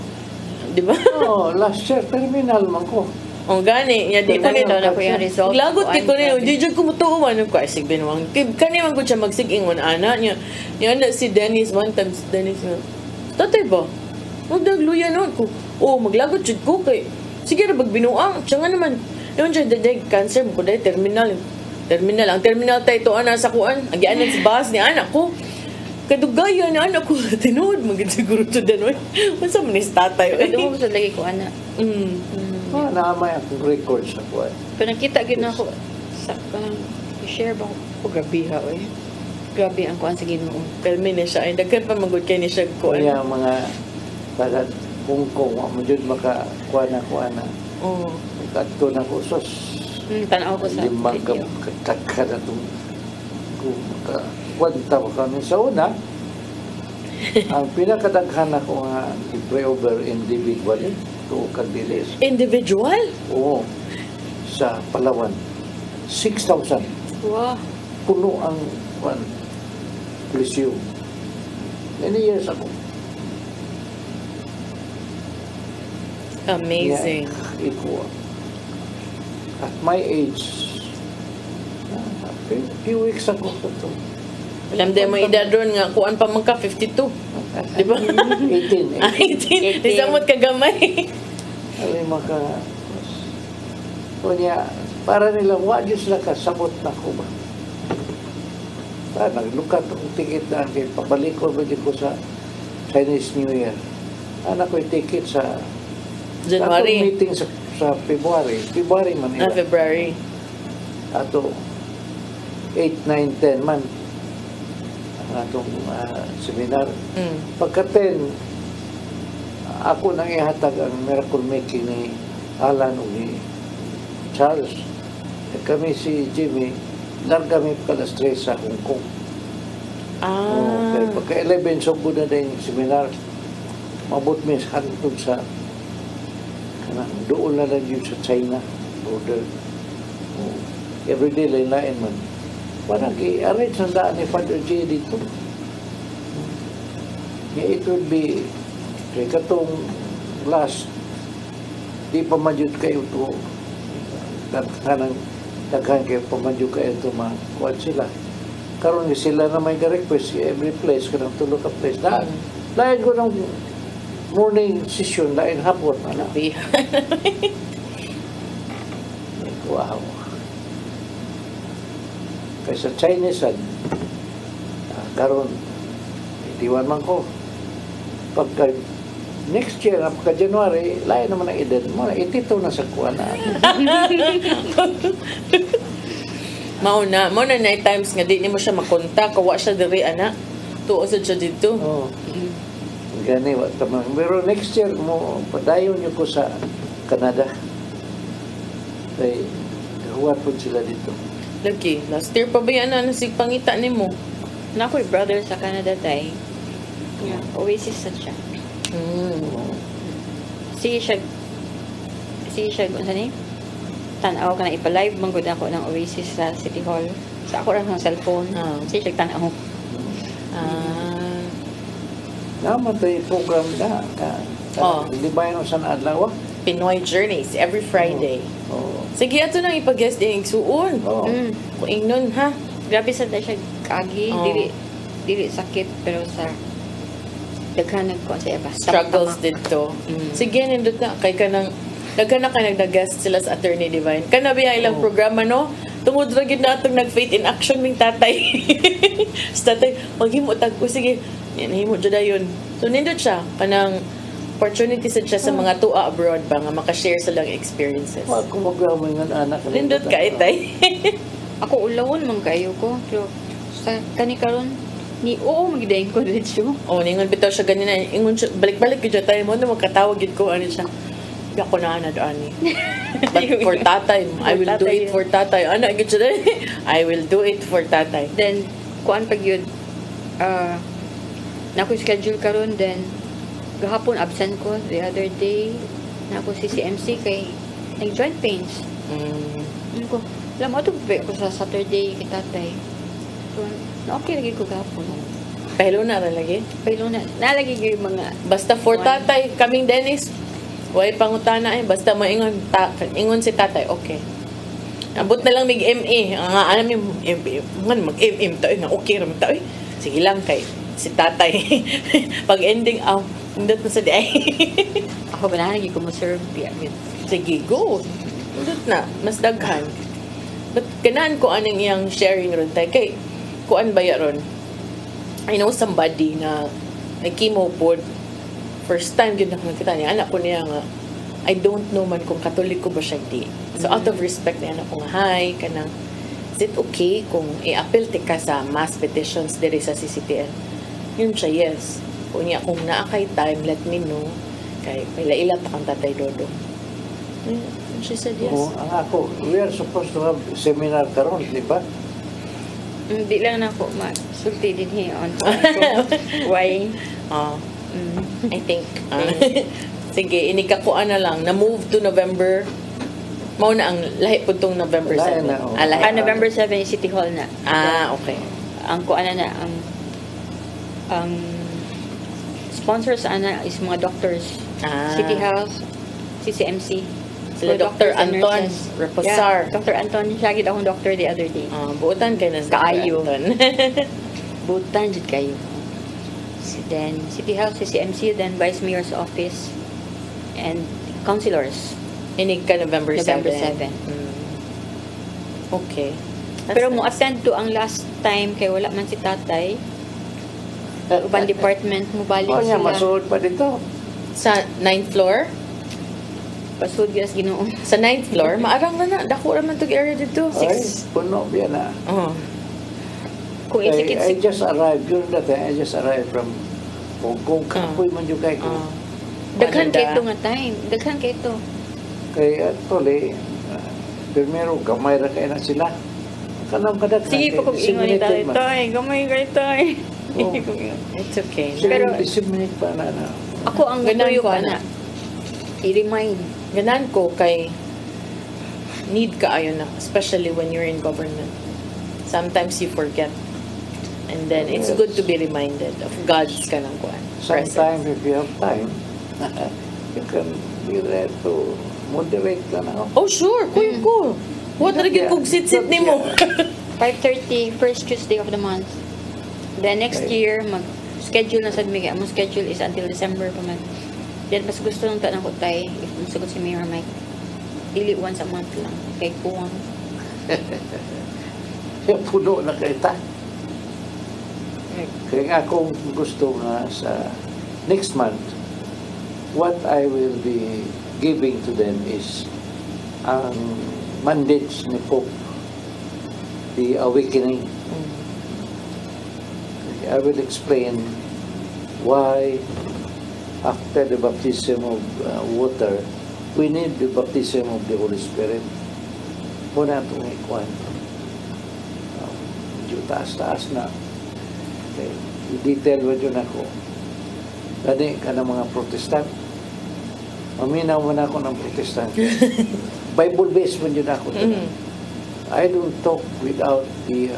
di ba Oh, last year terminal man ko. O gani, nya di Di pa rin daw na ko yung result. Glagot kay ko Kuan, niyo, di jud ko mutuo man ko asig binwang. Kani man ko siya magsigingon ana nya. Nya na si Dennis one time si Dennis nga. Tatay ba? Magdagluya nun ko. Oh, maglagot jud ko kay. Sige ra bagbinuang. Siya nga naman. Yon siya daday cancer mo ko daday terminal. Terminal ang terminal tay to ana sa kuan. Agianan si boss ni anak ko. Kadugaya na anak ko tinuod magid siguro to den. Unsa man ni tatay? Kadungog sa lagi ko ana. Naamay akong record sa kuwan. Pero nakita gid na ako sa kanang share ba ko grabe ha oy. Grabe ang kuan sa Ginoo. Kalmi na siya. Ay, dagkan pa magod kay ni siya kuan. Kaya mga tagat kung mo jud makakuha na. Oo. Kadto na ko sos. Tanaw ko sa Limang video. kakada itong kung kwanta mo kami sa una. Ang pinakadaghan ako nga i-pray over individually to Candiles. Individual? Oo. Sa Palawan. 6,000. Wow. Puno ang Lyceum. Many years ago. Amazing. Yeah, iko. At my age, few weeks ago ito. Alam din mo edad ron nga, kuan pa man ka, 52. Di ba? 18. 18. Isamot ka gamay. Ay maka kunya para nilang wa Diyos lang kasabot na ko ba. Naglukat ang ticket na kay pabalik ko ba ko sa Chinese New Year. Anak ko yung ticket sa January. atong meeting sa February. February man nila. February. Ato 8, 9, 10 man ang atong seminar. Pagka 10, ako nang ihatag ang miracle making ni Alan o ni Charles. At kami si Jimmy, larga mi pagkalas 3 sa Hong Kong. Kaya pagka 11, so na din yung seminar. Mabot mi sa hantog sa doon na lang yun sa China border. Everyday lain-lain man. Parang i-arrange ang daan ni Father J dito. It would be kay katong last di pa madyod kayo to kanang daghan kayo pa madyod kayo to makuha sila karon sila na may request every place kanang tulo ka place dahil ko ng morning session dahil hapon wow kaysa Chinese karon itiwan man ko pagka next year, pagka January, layo naman ang edad mo. 82 na sa kuha na. Mao na times nga di nimo siya makontak, kawa siya diri ana. Tuo sad siya dito. Oh. Gani wa tamang. Pero next year mo padayon niyo ko sa Canada. Kay huwat po sila dito. Lagi, last year pa ba yan na sig pangita nimo? Na ako'y brother sa Canada tay. Yeah. Oasis sa siya. Siya kung saan eh? Tanaw ka na ipalive manggod ako ng Oasis sa City Hall. Sa ako lang ng cellphone. Siya tanaw. Naman tayo program na. Hindi ba yun sa adlaw? Pinoy Journeys every Friday. Oh. Sige, ato nang ipag-guest din suon. Oh. Kung ingnon ha. Grabe sa siya kagi. Dili sakit pero sa daghan ko sa iba. Struggles dito. Sige, nindot na. Kay ka nang daghan na ka nag-guest sila sa Attorney Divine. Kana biya ilang programa, no? Tungod ra gid natong nag-faith in action ning tatay. Sa tatay, maghimo tagpo. Sige, yan, himo dyan yun. So, nindot siya. Kanang opportunity siya sa mga tua abroad ba nga makashare sa lang experiences. Wag ko magramay ng anak. Nindot ka, itay. Ako ulawon man kayo ko. Pero sa kanikaron ni magdayon ko dito. Ningon bitaw siya ganina. Ingon siya, balik-balik yun tayo mo na magkatawag yun ko. Ano siya? Hindi ako na doon. But for tatay, I will do it for tatay. Ano, I will do it for tatay. Then, kuan pag yun, na ako schedule karon then, gahapon absent ko the other day, na ako si CMC kay nag-joint pains. Ano ko, alam mo, ito ako sa Saturday kay tatay. So, okay lagi ko gahapon. Pahilo na lagi? Pahilo na. Nalagi yung mga... Basta for tatay, kaming Dennis, way pangutana eh. Basta maingon ingon si tatay, okay. Abot na lang mig MA. Ang alam yung mag-MM tayo na okay ram tayo. Sige lang kay si tatay. Pag ending, hindot na sa di ay. Ako ba na lagi ko mo-serve? Sige, go. Hindot na. Mas daghan. But kanaan ko anong iyang sharing ron tayo. Kay, kuan ba ron? I know somebody na nag-chemo po. First time yun nakakita niya. Anak ko niya nga, I don't know man kung Katoliko ba siya di. So out of respect na anak ko nga, hi, kanang, is it okay kung i-appeal ka sa mass petitions diri sa CCTL? Yun siya, yes. Kung niya, kung naakay time, let me know. Kay, ila pa kang tatay Dodo. And she said yes. Ang ako, we are supposed to have seminar karon, di ba? Hindi lang na ako sulti din on why I think sige, inikakuan na lang na move to November. Mao na ang lahi po tong November 7. November 7 is City Hall na. Okay. Ang kuan na ang sponsors ana is mga doctors. City Health, CCMC. Sila Dr. Anton Reposar. Yeah, Dr. Anton, siya gid akong doctor the other day. Buutan kayo na sa Kaayo. Anton. Buutan jud kayo. Then City Health, CCMC, then Vice Mayor's Office, and councilors. Inig ka November 7. Okay. Pero mo attend to ang last time kay wala man si tatay. Ubang department mo balik niya, sila. masuod pa dito. Sa 9th floor? Pasud gyud Ginoo. Sa 9th floor, maarang na dako ra man tog area dito. Ay, puno biya na. Kung I isikit just arrived, during that time, I just arrived from Hong Kong. Kapoy man yung kay ko. daghan kay ito nga time. Daghan kay ito. Kaya actually, primero, gamay ra kayo na sila. Kanang kadaghan. Sige pa kung ingon ni tatay. Tay, gamay kay tay. It's okay. Pero- Disseminate pa na. Ako ang Ganan tuyo ko, ka na. I-remind. Ganan ko kay need ka ayon na, especially when you're in government. Sometimes you forget. And then it's good to be reminded of God's kanang kuan. Sometimes if you have time, you can be there to moderate ka na. Oh sure, kuya ko. What ra gyud kog sit-sit nimo? 5:30, first Tuesday of the month. Then next year, mag-schedule na sa Miguel. Ang schedule is until December pa man. Then mas gusto nung tanong ko tayo, if masagot si Mayor Mike, dili once a month lang. Kay kuwang. Puno na kita. Kaya nga kung gusto nga sa next month, what I will be giving to them is ang mandates ni Pope. the awakening. I will explain why after the baptism of water, we need the baptism of the Holy Spirit. Muna itong ikuan. Medyo taas-taas na. Okay. I-detail mo dyan ako. Gani ka ng mga protestant. Maminaw mo na ako ng protestant. Bible-based mo dyan ako. I don't talk without the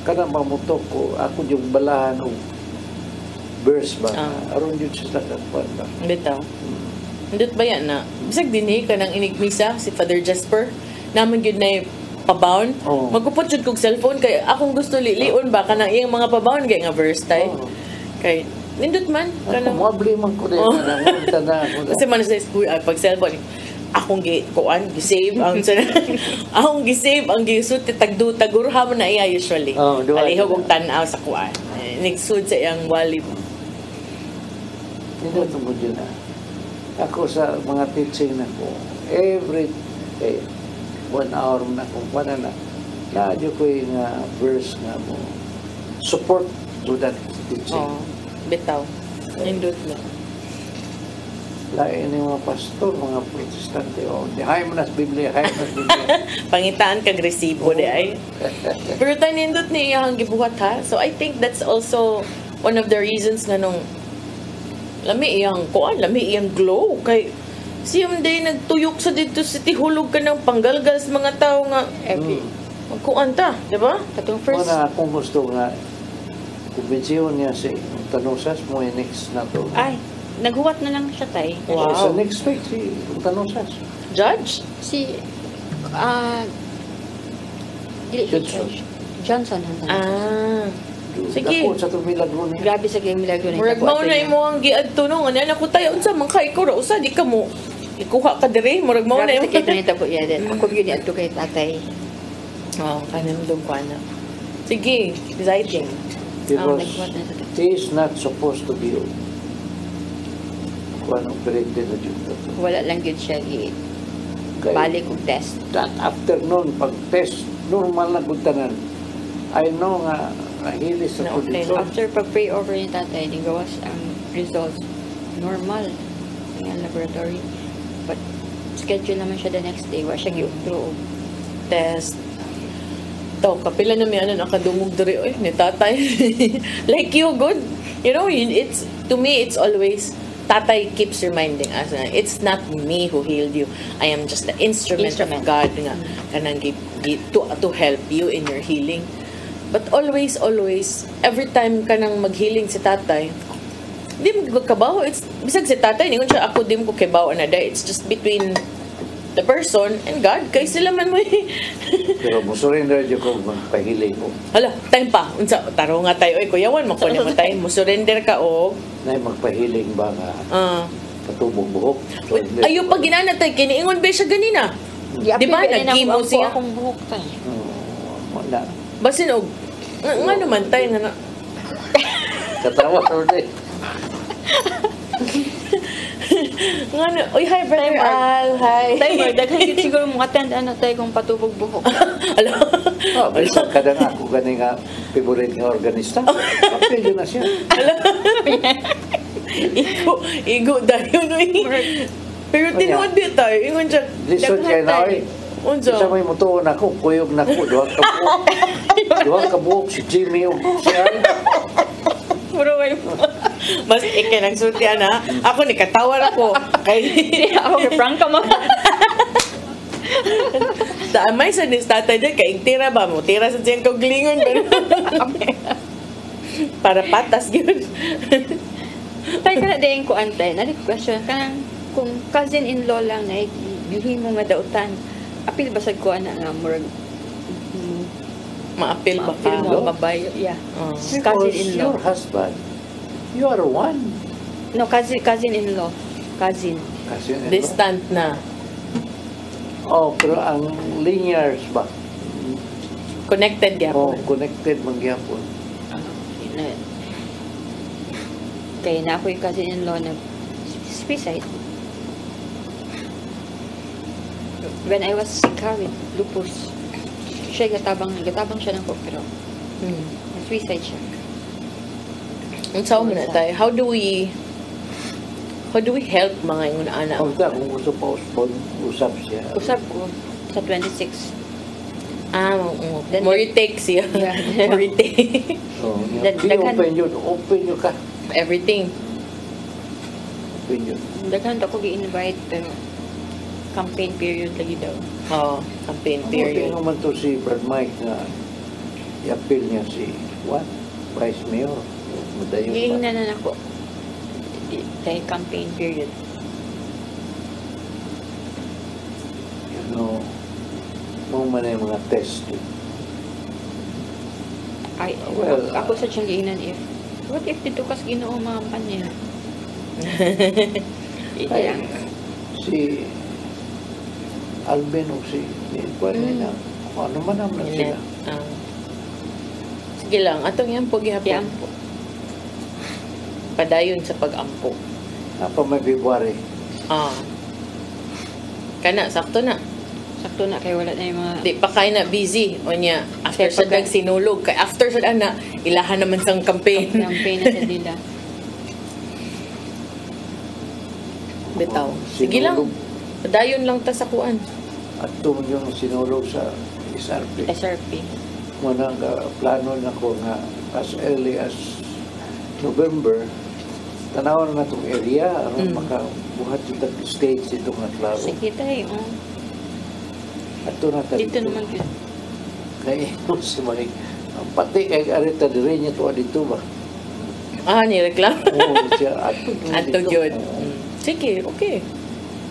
kanang mamutok ko, ako yung balahan o verse ba? Aron yun sa takpan ba? Bitaw. Ndot ba yan na? Bisag dinhi ka ng inigmisa si Father Jasper. Naman yun na pabaon. Oo. Magkupot yun kong cellphone kay akong gusto liliun ba ka ng iyang mga pabaon kay nga verse tay. Oo. Kay nindot man Ako, kanang mabli man ko din. Nangunta na ako. kasi man sa school pag cellphone akong gisave ang akong gisave ang gisud tagurha mo na iya usually. Oh, duwa. Alihog og tan-aw sa kuan. Nigsud sa iyang wali. Hindi ito mo dyan na. Ako sa mga teaching na ko, every 1 hour na kung paano na, nadyo ko yung verse na mo, support to that teaching. Oh, bitaw. Nindot na. Lain yung mga pastor, mga protestante, di hay mo na sa Biblia, hay mo na sa Biblia. Pangitaan kag resibo di ay. Pero tayo nindot ni iyang gibuhat ha. So I think that's also one of the reasons nga nung lami iyang glow kay siyam day nagtuyok sa dito sa tihulog ka ng panggalgal sa mga tao nga Every, magkuan ta, di ba? katong first, Muna akong gusto nga, kumbensyon niya si Tanusas mo yung next na to. ay, naghuwat na lang siya tay. Wow. Sa next week, si Tanusas. Judge? Si, dili siya Johnson. judge. Johnson. Sige. Ako sa tumilagro niya. Grabe sa game milagro na Murag mao na imo ang giadto no nga ko tayo unsa man kay ko ra usa di ka mo ikuha ka diri murag mao na Grabe imo. sa game na tabo iya din. Ako yun ato kay tatay. Oh, kanin dong kuana. Sige, exciting. Because naghuwat na sa tatay. he is not supposed to be kung anong operated na dito. Wala lang yun siya Kaya, balik og test. that afternoon, pag-test, normal na kuntanan. I know nga, nahili sa No, okay. condition. After pag-pray over ni tatay, ni gawas ang results normal ng laboratory. But schedule naman siya the next day. Wa siya giugtro. Test. Taw kapila na mi ano nakadungog diri oy ni tatay. Like you good. You know, it's to me it's always tatay keeps reminding us na it's not me who healed you. I am just the instrument. of God nga kanang to help you in your healing. But always, every time ka nang mag-healing si tatay, di mo kabaho. It's, bisag si tatay, ningon siya, ako di mo ko kabaho na day. It's just between the person and God. Kay sila man mo Pero musurrender dyan ko magpahiling ko. Hala, time pa. Unsa, taro nga tayo. Oy, kuyawan, makuha mo tayo. Musurrender ka og. Na magpahiling ba nga katubog buhok. Ayaw pa ginana tayo. Kiniingon ba siya ganina? Di ba? Nag-chemo siya. Akong buhok tayo. Wala. Basin og. Nga naman tayo nga na. Katawa ko rin. Nga na. Uy, hi, Brother Al. Hi. Tayo, daghan yun siguro mga attend tayo kung patubog buhok. Hala. Basta kada nga ako gani nga favorite nga organista. Kapil yun na siya. Igo dayo no pero tinuod di tayo ingon siya Lisod kay na oy. unsa Isa may mutuon ako, kuyog na ko, duha ka buhok. Duha ka buhok, si Jimmy o siya. puro may mas ike nang sultian ha ako ni katawar ako kay Ako, prank ka mo. may sa nis tatay dyan kay tira ba mo tira sa siyang kaglingon para patas yun Tayo ka na din ko antay. Question ka kung cousin-in-law lang na gihin mo nga dautan. Apil basag ko ana nga murag maapil ba apil ka mo babae. Yeah. Because Cousin-in-law. your husband, you are one. No, cousin-in-law. Cousin. Kasi distant na Oh, pero ang linears ba? connected Oh, gyapon connected mangyapon. Kaya na ako yung cousin-in-law na suicide. When I was sick with lupus, siya gatabang siya ng ko, pero na-suicide siya. Ang sao mo na tayo, how do we help mga ingon anak? Kung gusto pa usap siya. Usap ko sa 26. Then, more you take siya. Yeah. More you take. So, Daghan- open yun ka. Everything. Open yun. Daghan ako gi-invite, pero campaign period lagi daw. Campaign Period. period. naman to si Brad Mike na i-appeal niya si Vice Mayor. Madayon pa. Gihingnan na ako. Dahil campaign period. Mo man yung mga test. Ay, Well, ako sa siyang giingnan what if dito kas Ginoo maampan niya? Ay, si Alvin o si na ano man naman sila. Sige lang, atong yan po gihapon. Tiampo. Padayon sa pag-ampo. Apa may February. Kana, sakto na. Sakto na kay wala na yung mga Di pa kay na busy. O niya, after Kaya sa pagka- sinulog. Kay after sa na, ilahan naman sang campaign. campaign na sa nila. Bitaw. Sige lang. Padayon lang ta sa kuan. At yung sinulog sa SRP. SRP. Muna nga plano na ko nga as early as November, tanawan na itong area, makabuhat yung stage dito nga klaro. Sige tayo. At ito na tayo. Dito naman yun. Kaya si Mike, pati kay Arita dire niya to dito ba? Nireklamo. Oo, siya ato Ato yun. Sige, okay.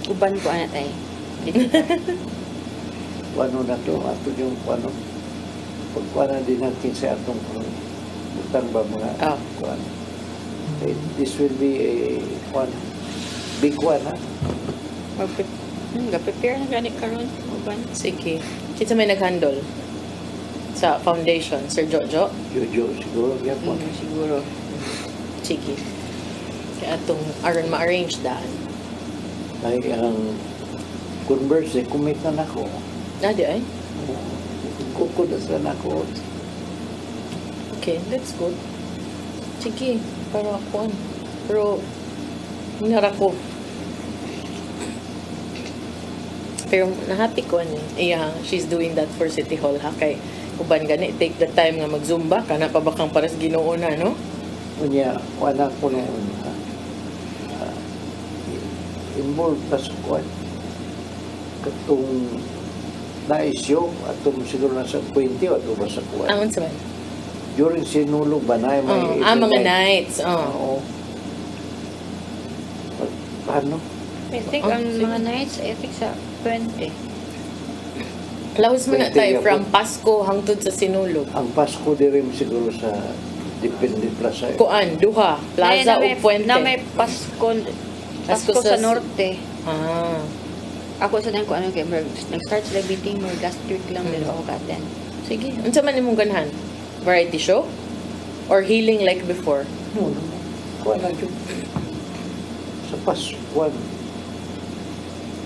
Uban ko ana tayo. Ano na to, ato yung ano, pagkuha din natin sa atong butang ba mga kuan. This will be a one, big one, ha? Ga-prepare na gani karon uban. Sige. Kita may nag-handle sa foundation, Sir Jojo. Jojo, siguro, yan po. Siguro. Sige. Kaya itong ma-arrange daan. Ay, ang Converse, commit na nako. Di ay? Kukudas na nako. Okay, that's good. Sige, para ako. Pero, hinara ko. Pero nahati ko she's doing that for City Hall ha. Kay uban gani, take the time nga mag-zumba. Kana pa bakang paras Ginoo na, no? Unya, wala ko noon. Involved pa sa kuwan. Katong na-issue, atong siguro nasa 20 o ato ba sa kuwan. Angon sa man? During sinulog ba na may mga nights. Oo. Paano? I think ang mga nights, I think sa 20. Lahos mo na 20 tayo ako. from Pasko hangtod sa sinulog. Ang Pasko di rin siguro sa Depende Plaza. Kuan, Duha, Plaza o Puente. Na may Pasko sa norte. Ako sa nang ko ano kay nag-start sila meeting mo last week lang din ako ka-attend. Sige. Unsa man imong ganahan? Variety show? Or healing like before? No. Kuwan na dyan. Sa Paskuan.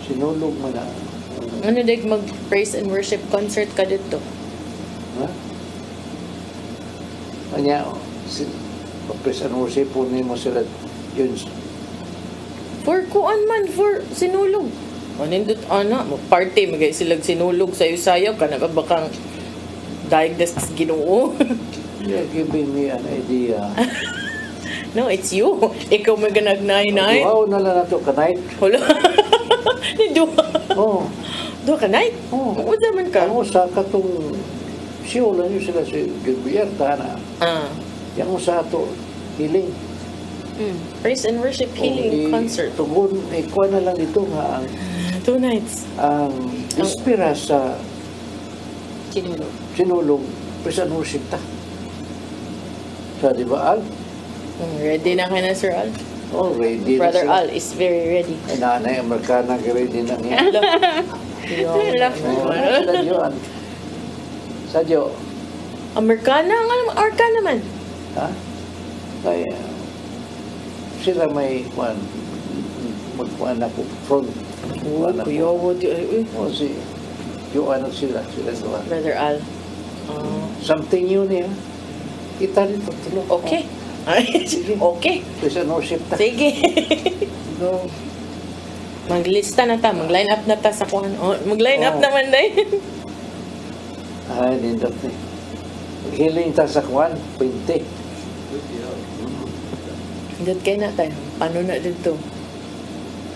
Sinulog man na. Ano dag mag-praise and worship concert ka dito? Ha? Kanya, papresan mo siya po mo sila yun. For kuan man, for sinulog. Nindot, party, magay silag sinulog sa sayaw ka na bakang diagnosed Ginoo. You're giving me an idea. No, it's you. Ikaw may ganagnay-nay. Wow na lang na ito, kanay. Hala. Ni Duha. Oo. Duha ka night? Oo. Ano naman ka? Ang usa katong siulan nyo sila si Gilbierta na. Yang usa to healing. Praise and worship healing concert. Tugon, kuha na lang dito nga ang 2 nights. inspira sa sinulog presan worship ta. Sa di ba, Al? Ready na ka na, Sir Al? Oh, ready Brother na Al is very ready. Ay, nanay, Amerikana, ready na niya. Hello. Sila yun. Sadyo, Amerikana? Ang Arka naman. ha? Kaya, sila may magkuhan ako front Oh, Anak kuya, ko. what you, O si, yung ano sila doon. Brother Al. Oh. Something yun eh. Kita dito, tulog. Okay. Ay, okay. Kasi no shift na. Sige. No. Maglista na ta, mag-line up na ta sa kuhan. Oh, mag-line up Oh. naman dahil. Ay, nindot na eh. Hiling ta sa kwan, 20. Dito kayo na tayo. Paano na dito?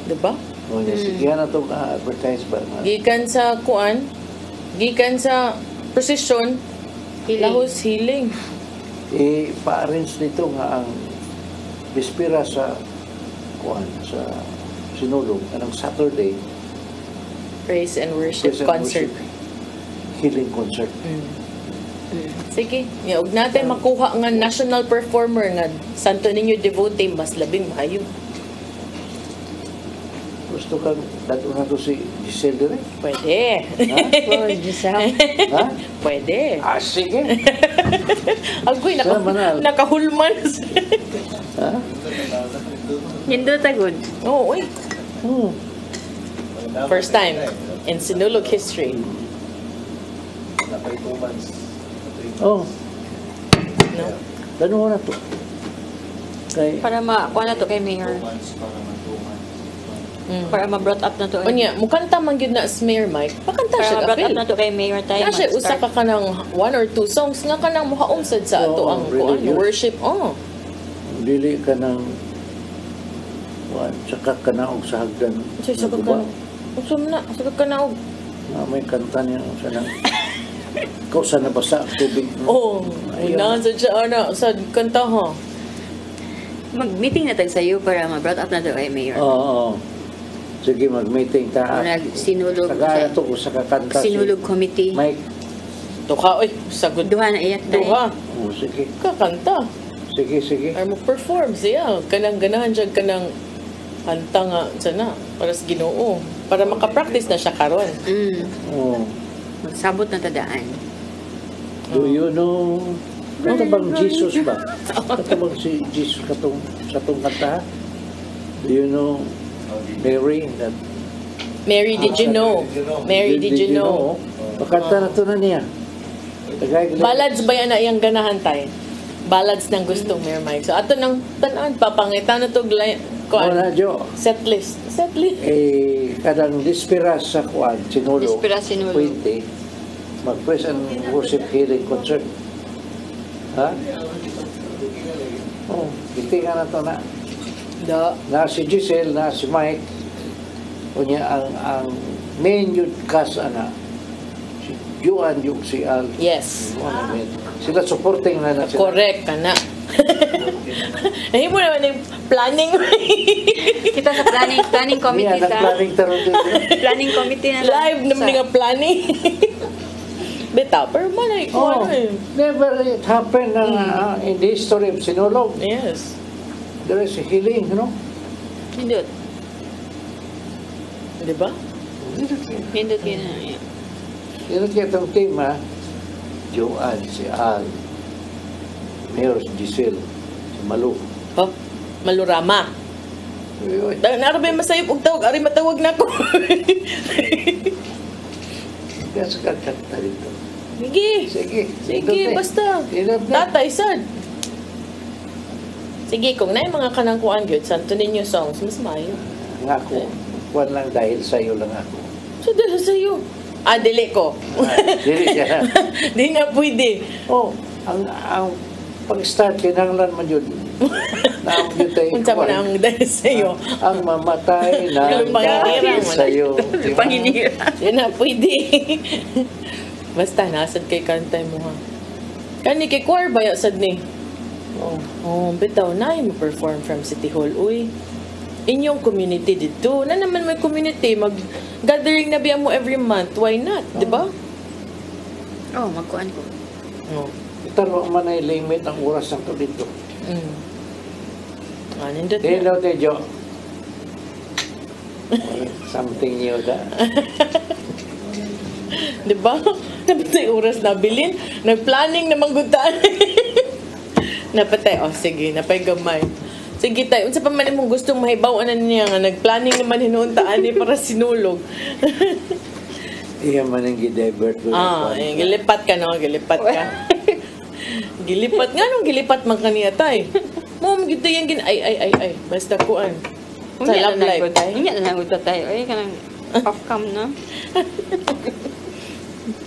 Diba? O niya, sige na itong advertise ba? Gikan sa kuan, gikan sa precision, Healing. lahos healing. Pa-arrange nito nga ang bispira sa kwan, sa sinulog, anong Saturday, Praise and worship praise and concert. worship, healing concert. Sige, huwag natin makuha nga national performer nga Santo Niño devotee, mas labing maayo. Gusto kang dato na to si Giselle direct? Pwede. Oh, Giselle. Ha? Pwede. Sige. Agoy, Sa manal. nakahulman. Ha? Nindot agad. Oo, uy. Hmm. First time in Sinulog history. Oh, No? gano'n na to. Kay, Para makuha na to kay Mayor. Para ma-brought up na to. Unya, mukanta man gyud na si Mayor Mike. Pakanta Para siya ma-brought up kapil. na to kay Mayor tayo. Na siya usa mag-start. ka kanang 1 or 2 songs nga kanang muhaom sad sa ato Oo, ang religious. kuan worship. Oh. dili ka ng kwan, tsaka ka na og sa hagdan. Say sagad ka. Usum na, sagad ka na og. May kanta niya sa nang kausa na basa ang tubig. Oh, Ayaw. unahan sa siya ana sa kanta ha. Mag-meeting na tag sa'yo para ma-brought up na to kay Mayor. Oo. Sige, mag-meeting ta. Sinulog. Tagaya to ko sa kakanta. Sinulog committee. Mike. Duha oy, sagad. Duha na iyak tayo. Duha. Oh, sige. Kakanta. Sige. Ay mo perform siya. Kanang ganahan siya kanang kanta nga sana para sa Ginoo. Para makapractice na siya karon. Oh. Magsabot na tadaan. Do you know? Ito bang Jesus ba? Ito bang si Jesus katong sa tong kanta? Do you know Mary? That, Mary, did you know? Mary, did you know? Pakanta na to na niya. Tagay, Ballads ba yan na iyang ganahan tayo? Ballads ng gusto, Mayor Mike. So, ato nang tanan, papangitan na to Wala, Jo. set list. Set list. Kadang dispira sa kuan, sinulog. Dispira, sinulog. Pwede. Mag-praise and worship healing concert. Ha? Oh, itingan na to na. Da. Na si Giselle, na si Mike. Kunya ang main yun kas ana. Si Juan yung si Al. Yes. Ano main. Sila supporting na sila. Correct ka na. Ay mo naman yung planning. Kita sa planning committee Niya, sa nag-planning taron dito. planning committee na Live naman nga planning. Beta, pero malay ko Oh, ano eh. never it happened in the history of Sinulog. Yes. There is healing, you know? Nindot. Di ba? Nindot yun na. Yeah. Yun ang itong team, ha? Joanne, si Al, Mayor Giselle, si Malu. Oh, malurama. Uy, Narabay masayop og tawag, ari matawag na ko. kaya sa kakanta dito. Sige. Sige. Sige, basta. Enough na. Tatay, sad. Sige, kung na yung mga kanangkuan gyud Santo Niño songs, mas maayo. Nga ako, kuwan lang dahil sa'yo lang ako. So, dahil sa'yo. Dili ko. Dili siya. Di na pwede. Oh, ang pag-start, kinanglan man yun. Naam yun tayo. Kung na ang dahil sa'yo. Ang mamatay na Yung panginira dahil mo na. sa'yo. Panginira. Di na pwede. Basta, nasad kay kantay mo ha. Kani kay choir ba sad ni? Oh, bitaw na mo perform from City Hall. Uy, inyong community dito. Na naman may community, mag-gathering na biya mo every month. Why not? Di ba? Oh, magkuhan ko. Oh. Taro man ay limit ang oras ng to dito. Nindot Dili na. daw tayo, Jo. Something new da. Di ba? Napatay oras na bilin. Nag-planning na manggutan. Napatay. Oh, sige. Napay gamay. Sige tayo, unsa pa man imong gustong mahibaw-an niya nga nagplanning naman hinuon ta ani para sinulog. Iya man ang gidivert ko. Gilipat ka no, gilipat ka. Gilipat nga nung gilipat man kaniya tay. Mo gid yang gin ay basta kuan. Sa love life tay. Unya na nagud tayo. Ay kanang off cam na.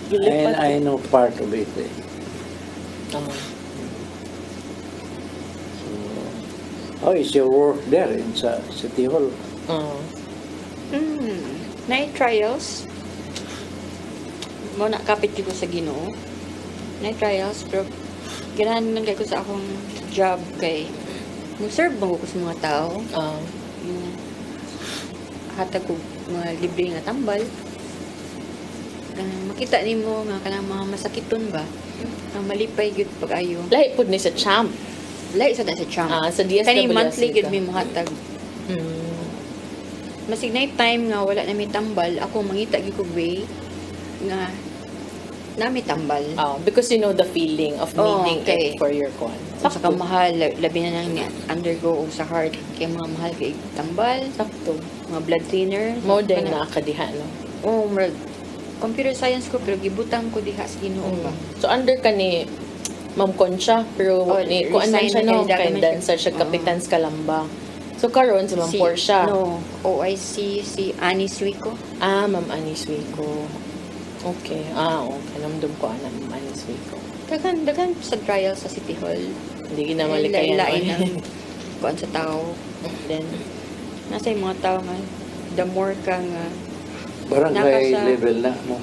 Gilipat. I know part of it. How is your work there in sa City Hall? Night trials. Mo na kapit ko sa Ginoo. Night trials pero ganahan kay ko sa akong job kay mo-serve mo ko sa mga tao. Yung hatag ko mga libre nga tambal. Makita nimo nga kanang mga masakiton ba? Ang malipay gyud pag-ayo. Lahi pud ni sa champ. Lahi sa champ. Sa DSWS. Kani monthly ka. gyud mi mohatag. Masig night time nga wala na may tambal, ako mangita gyud ko way nga na may tambal. Because you know the feeling of needing it for your con. Sa kamahal, labi na nang undergo og sa heart kay mga mahal kay tambal, Sakto. mga blood thinner. More than nakakadiha, no? Computer science ko pero gibutang ko diha sa Ginoo ba. So under ka ni Ma'am Concha, pero ni kuan man siya no, kay dancer siya kapitan sa Kalamba. So karon si Ma'am Portia. OIC si Annie Suico. Ma'am Anis Wico. Okay. Kanamdum ko Ma'am Anis Wico. Dagan sa trial sa City Hall. Hindi ginamalikayan. Lain ang kuan sa tao. Then nasa yung mga tao nga the more ka nga Barangay Nakasa- level na mo.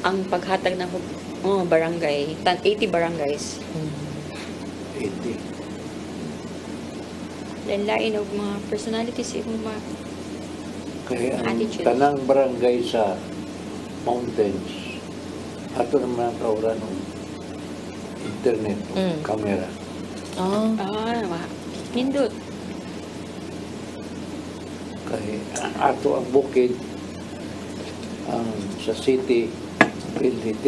ang paghatag na barangay, 80 barangays. 80. Then lain og mga personalities imong mga Kaya ang Attitude. tanang barangay sa mountains, ato naman ang kauran ng internet, camera. nindot. Kaya ato ang bukid, ang sa city, PLDT.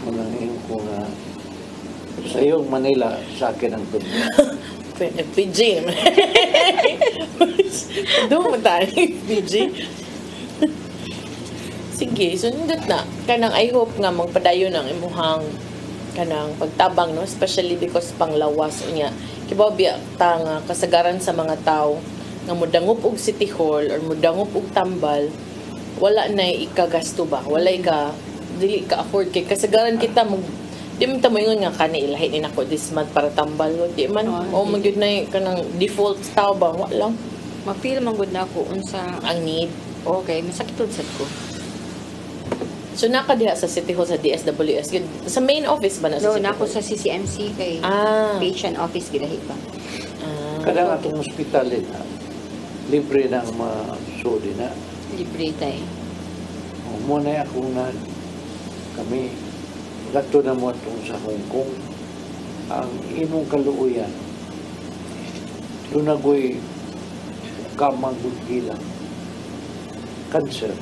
Unang yung kung sa iyong Manila, sa akin ang tubig. PG naman. Doon mo tayo, PG. Sige, sundot na. Kanang I hope nga magpadayon ang imuhang kanang pagtabang, no? Especially because panglawas niya. Kibabiya ta nga kasagaran sa mga tao nga mudangup og City Hall or mudangup og tambal, wala na ikagasto ba? Wala ka dili ka afford kay kasagaran kita mag di man ta moingon nga kani ilahi ni nako this month para tambal di man magyud na kanang default tao ba wa lang Ma-feel man gud nako unsa ang need. okay, masakit ud sad ko. So naka diha sa City Hall sa DSWS yun, sa main office ba na sa No, City nako Hall? sa CCMC kay patient office gidahi pa. Kadang atong hospital libre na ang mga suli na. Libre tay. Muna ako na kami gato na mo itong sa Hong Kong ang imong kaluuyan doon nagoy kamang gudgila cancer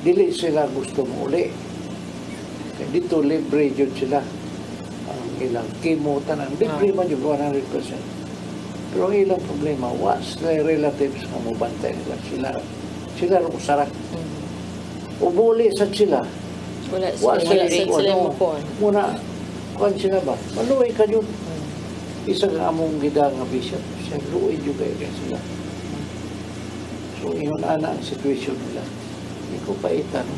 dili sila gusto mo uli kaya dito libre yun sila ang ilang chemo tanan libre man yun 100%. Pero ang ilang problema, was na relatives nga mo bantay nila sila rin usarak. Ubuli sa sila. Wala Was Wala sila sila mo po. Muna, kuhan sila ba? Maluwi ka yun. Isa nga among gida nga bishop, siya luwi yun kaya sila. So, yun ana ang situation nila. Hindi ko pa itan.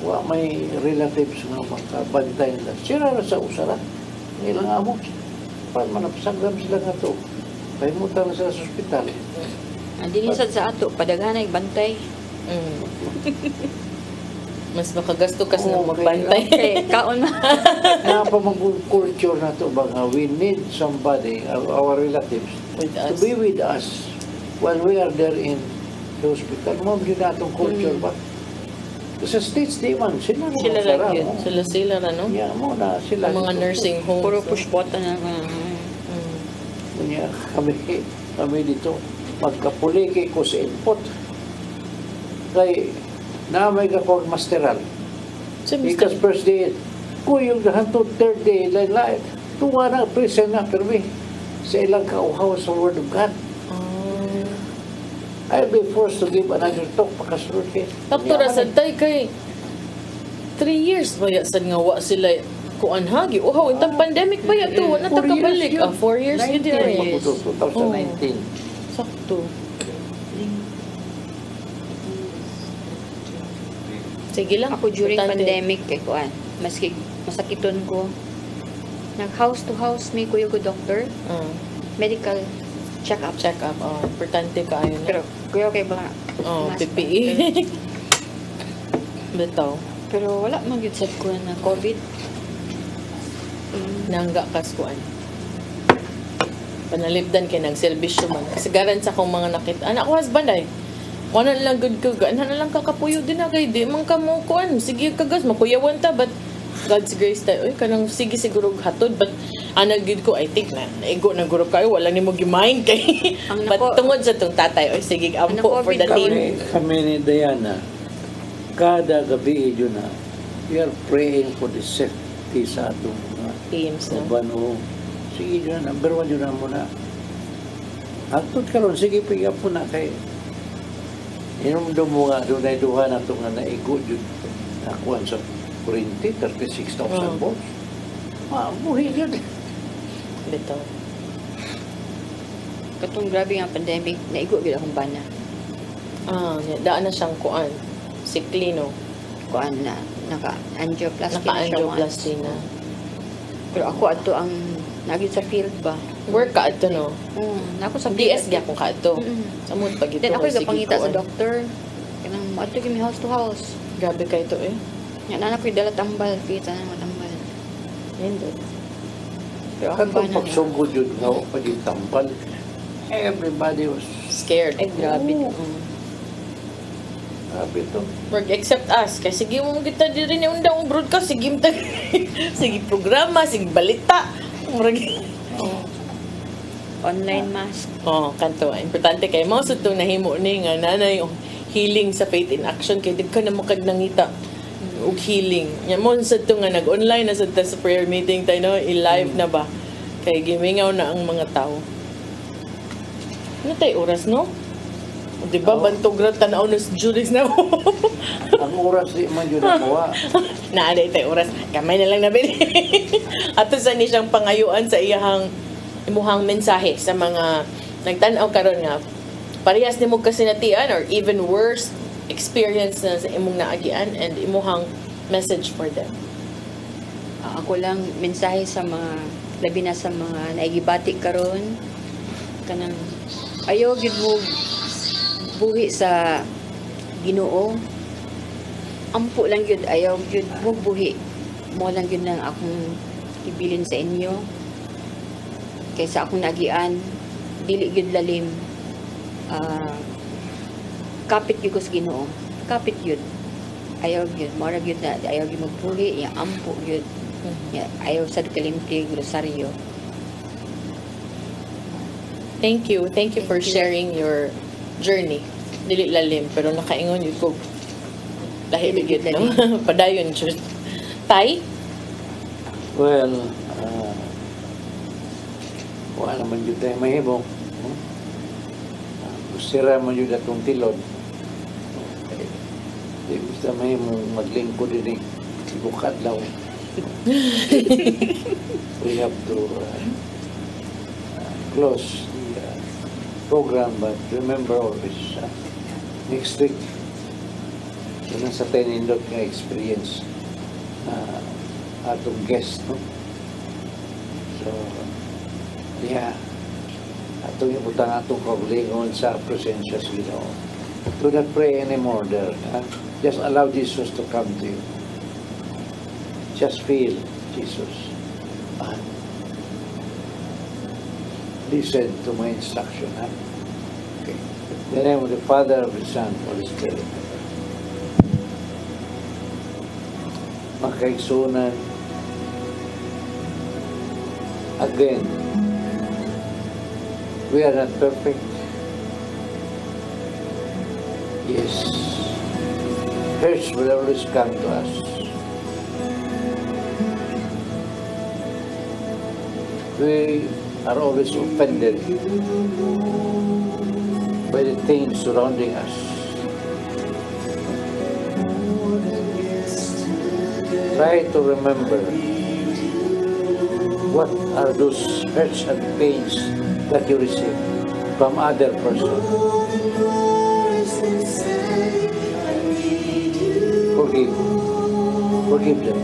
Wa may relatives nga makabantay nila. Sila rin sa usarak. Ang ilang amo. Para manapasaglam sila nga to. Pahimutan na sila sa ospital. Dili sad sa ato padaghanay bantay. Mas makagasto ka sa Oo, magbantay. Okay, kaon na. Napamag-culture na to ba nga we need somebody, our relatives, With to us. be with us while we are there in the hospital. Ma'am, yun na itong culture ba? Sa States, di man, sila naman Sila sarap, lang yun. oh. Sila na, no? Yeah, mo na sila. Ang mga nursing homes. Puro no? push button na. Kanya, kami dito, magkapuliki ko sa input. Kay, na may kakong masteral. So, Because first day, Kuyog na hantod third day, lain-lain. Tuwa na, present na, pero may sa ilang kauhaw sa Word of God. I'll be forced to give another talk pagkasunod kayo. Takto ra sad tay kay 3 years ba ya sad nga wa sila kuan hagi. Uhaw intang pandemic ba ya to na ta kabalik. 4 years yun din. 2019. Sakto. Sige lang. Ako during Importante. pandemic kay kuan, maski masakiton ko. Nag house to house may kuya ko doctor, medical check-up. Check up. Importante ka ayun. Pero kuya kay ba? mask PPE. Bitaw. Pero wala man gyud sad ko na COVID. Nangga kas kuan. Panalipdan kay nagserbisyo man. Kasi garan sa akong mga nakita. Anak ko husband ay. Wala na lang good ka. Ano na lang kakapuyo din na kay di man ka mo kuan. Sige kagas makuyawan ta but God's grace tayo. Uy, kanang sige siguro hatod but anagid ko I think na naigo na guro kayo wala nimo gimain kay. Ang But nako- tungod sa tong tatay oy sige ampo for the COVID team. Kami ni Diana, kada gabi yun na, we are praying for the safety sa atong mga Teams no. Bano, sige yun, number 1 yun na muna. Atod karon sige piga po na kay inumdum mo nga doon ay duha na ito nga naigo yun nakuhan sa 36,000 volts. Buhi yun. Bitaw. Katong grabe nga pandemic, naigo gyud akong bana. Daan na siyang kuan. Sikli no. Kuan na naka-angioplasty na siya Naka-angioplasty na. once. Pero ako ato ang nagid sa field ba. Work ka ato no. Nako sa DS gyapon ka ato. Mm. Samot pag ito. Then ako sige, gapangita sa kuan. doctor. Kanang moadto kami house to house. Grabe ka ito eh. Nya nana ko dala tambal, kita na matambal. Hindi. Pero ako Katong bana niya. pagsugod yun nga, pagitambal, everybody was Scared. Ay grabe. grabe ito. Work except us. Kaya sige mo kita di rin yung daong broadcast. Sige mo sige programa. Sige balita. Murag. Online mask. Kanto. Importante kay mo sa itong nahimo ni nga nanay yung healing sa Faith in Action. Kaya di ka na makag-nangita og healing. Nya mo sa ito nga nag-online na sa prayer meeting tayo no. I-live na ba? Kaya gimingaw na ang mga tao. Ano tayo oras no? Di ba? Bantog na tanaw na Juris na ako. Ang oras di man yun nakuha. Naaday tayo oras. Kamay na lang nabili. Ato sa ni siyang pangayuan sa iyahang imuhang mensahe sa mga nagtanaw karon nga parehas nimo kasinatian or even worse experience na sa imong naagian and imuhang message for them. Ako lang mensahe sa mga labi na sa mga naigibati karon kanang ayaw gid mo buhi sa Ginoo. Ampo lang gyud ayaw gyud mo buhi. Mo lang gyud nang akong ibilin sa inyo. Kaysa akong nagian dili gyud lalim. Kapit gyud ko sa Ginoo. Kapit gyud. Ayaw gyud mora gyud na ayaw gyud magbuhi, ya ampo gyud. Ya, ayaw sad kalimti grosaryo. Thank you. Thank you for Thank you. sharing your journey. Dili lalim pero nakaingon yun ko. Lahi Dili bigit no. lalim. Padayon just. Tay? Well, wala naman yun tayo mahibong. Sira man yun atong tilod. Di basta mahimong maglingkod din ibukad lang. We have to close the program, but remember always, next week, yun ang sa tenindot nga experience atong guest, no? So, yeah, atong ibutang atong kaugalingon sa presensya sa Ginoo. Do not pray anymore there. Just allow Jesus to come to you. Just feel Jesus. And listen to my instruction. Okay. In the name of the Father, of the Son, of the Spirit. Makaigsunan. Again, we are not perfect. Yes. Hurts will always come to us. We are always offended by the things surrounding us. Try to remember what are those hurts and pains that you receive from other persons. Forgive them.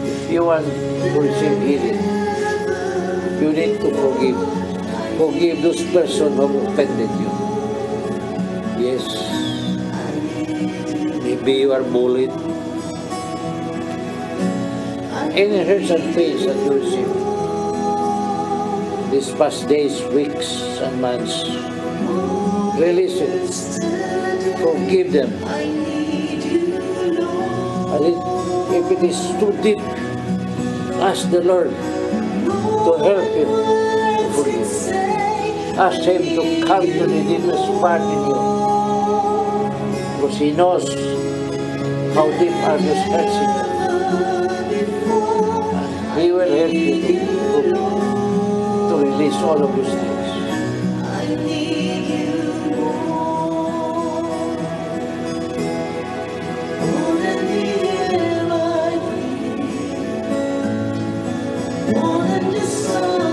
If you want to receive healing, you need to forgive. Forgive those persons who have offended you. Yes, maybe you are bullied. Any hurts and pains that you receive these past days, weeks, and months, release it. Forgive them. And if it is too deep, ask the Lord to help you to forgive. Ask Him to come to the deepest part in you, because He knows how deep are those hurts in you. And He will help you to release all of those things.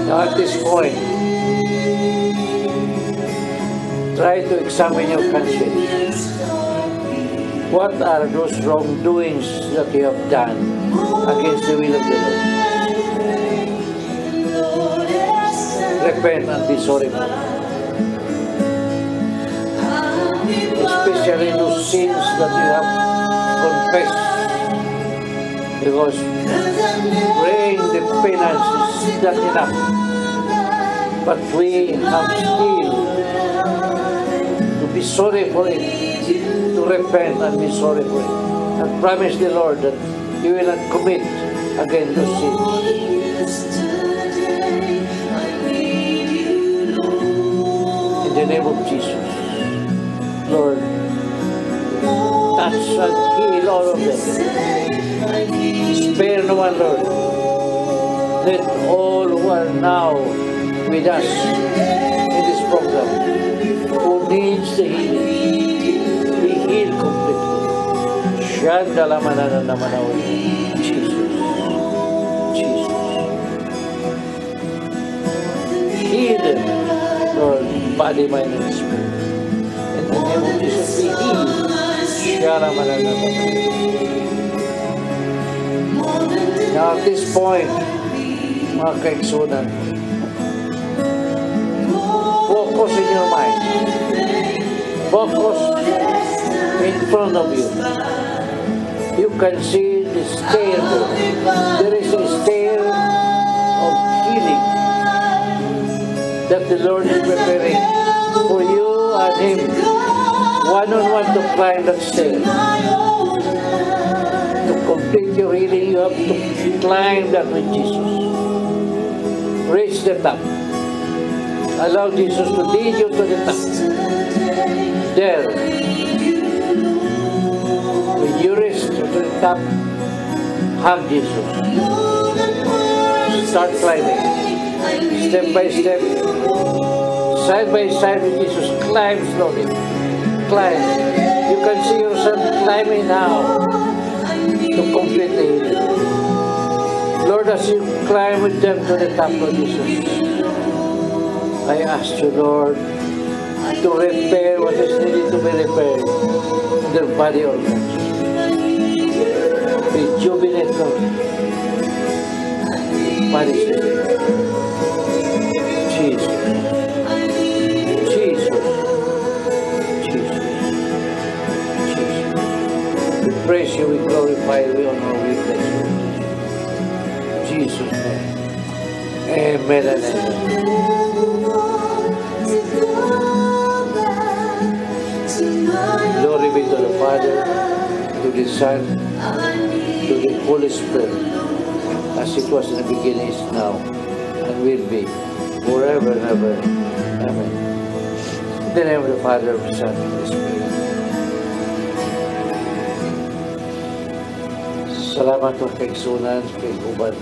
Now at this point, try to examine your conscience. What are those wrongdoings that you have done against the will of the Lord? Repent and be sorry for them. Especially those sins that you have confessed. Because praying the penance is not enough. But we have still to be sorry for it, to repent and be sorry for it, and promise the Lord that you will not commit again those sins. In the name of Jesus, Lord, touch and heal all of them. Spare no one, Lord. Let all who are now with us in this program, who needs the healing, be healed completely. Jesus. Jesus. Heal them, Lord, body, mind, and spirit. In the name of Jesus, be healed. Now at this point, mga kaigsunan, focus in your mind. Focus in front of you. You can see the stair there. There is a stair of healing that the Lord is preparing for you and Him. One-on-one to climb that stair. To complete your healing, you have to climb that with Jesus. Reach the top. Allow Jesus to lead you to the top. There. When you reach to the top, hug Jesus. Start climbing. Step by step. Side by side with Jesus. Climb slowly. Climb. You can see yourself climbing now to complete the healing. Lord, as you climb with them to the top of Jesus, I ask you, Lord, to repair what is needed to be repaired in their body organs. Rejuvenate them. Body. Jesus. Jesus. Jesus. Jesus. We praise you, we glorify you, we honor, we bless you. In Jesus' name. Amen and amen. Glory be to the Father, to the Son, to the Holy Spirit, as it was in the beginning, is now, and will be, forever and ever. Amen. In the name of the Father, of the Son, and of the Spirit. Salamat po kaigsunan, kay Uban.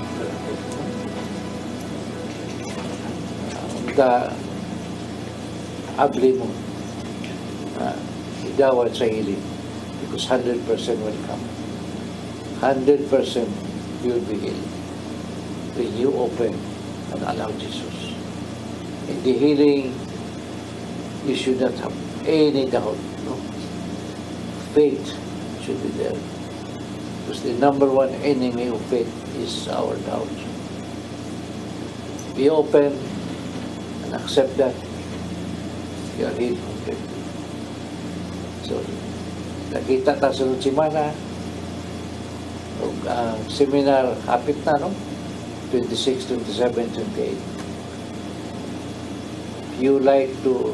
pagka-abli mo, idawat sa hiling. Because 100% will come. 100% you will be healed. When you open and allow Jesus. In the healing, you should not have any doubt. No? Faith should be there. Because the number one enemy of faith is our doubt. Be open and accept that you are healed completely. So, nakita ta sa semana, seminar hapit na, no? 26, 27, 28. If you like to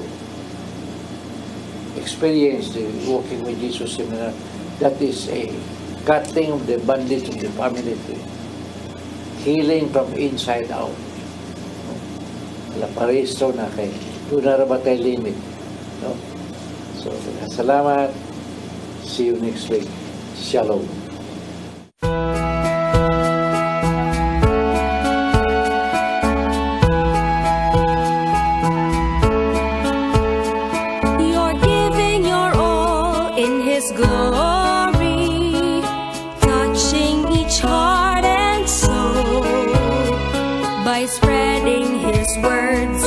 experience the Walking with Jesus seminar, that is a cutting of the bandage of the family tree. Healing from inside out. Wala paresto na kay doon na ba tayo limit. No? So, salamat. See you next week. Shalom. You're giving your all in His glory, touching each heart and soul by spreading His words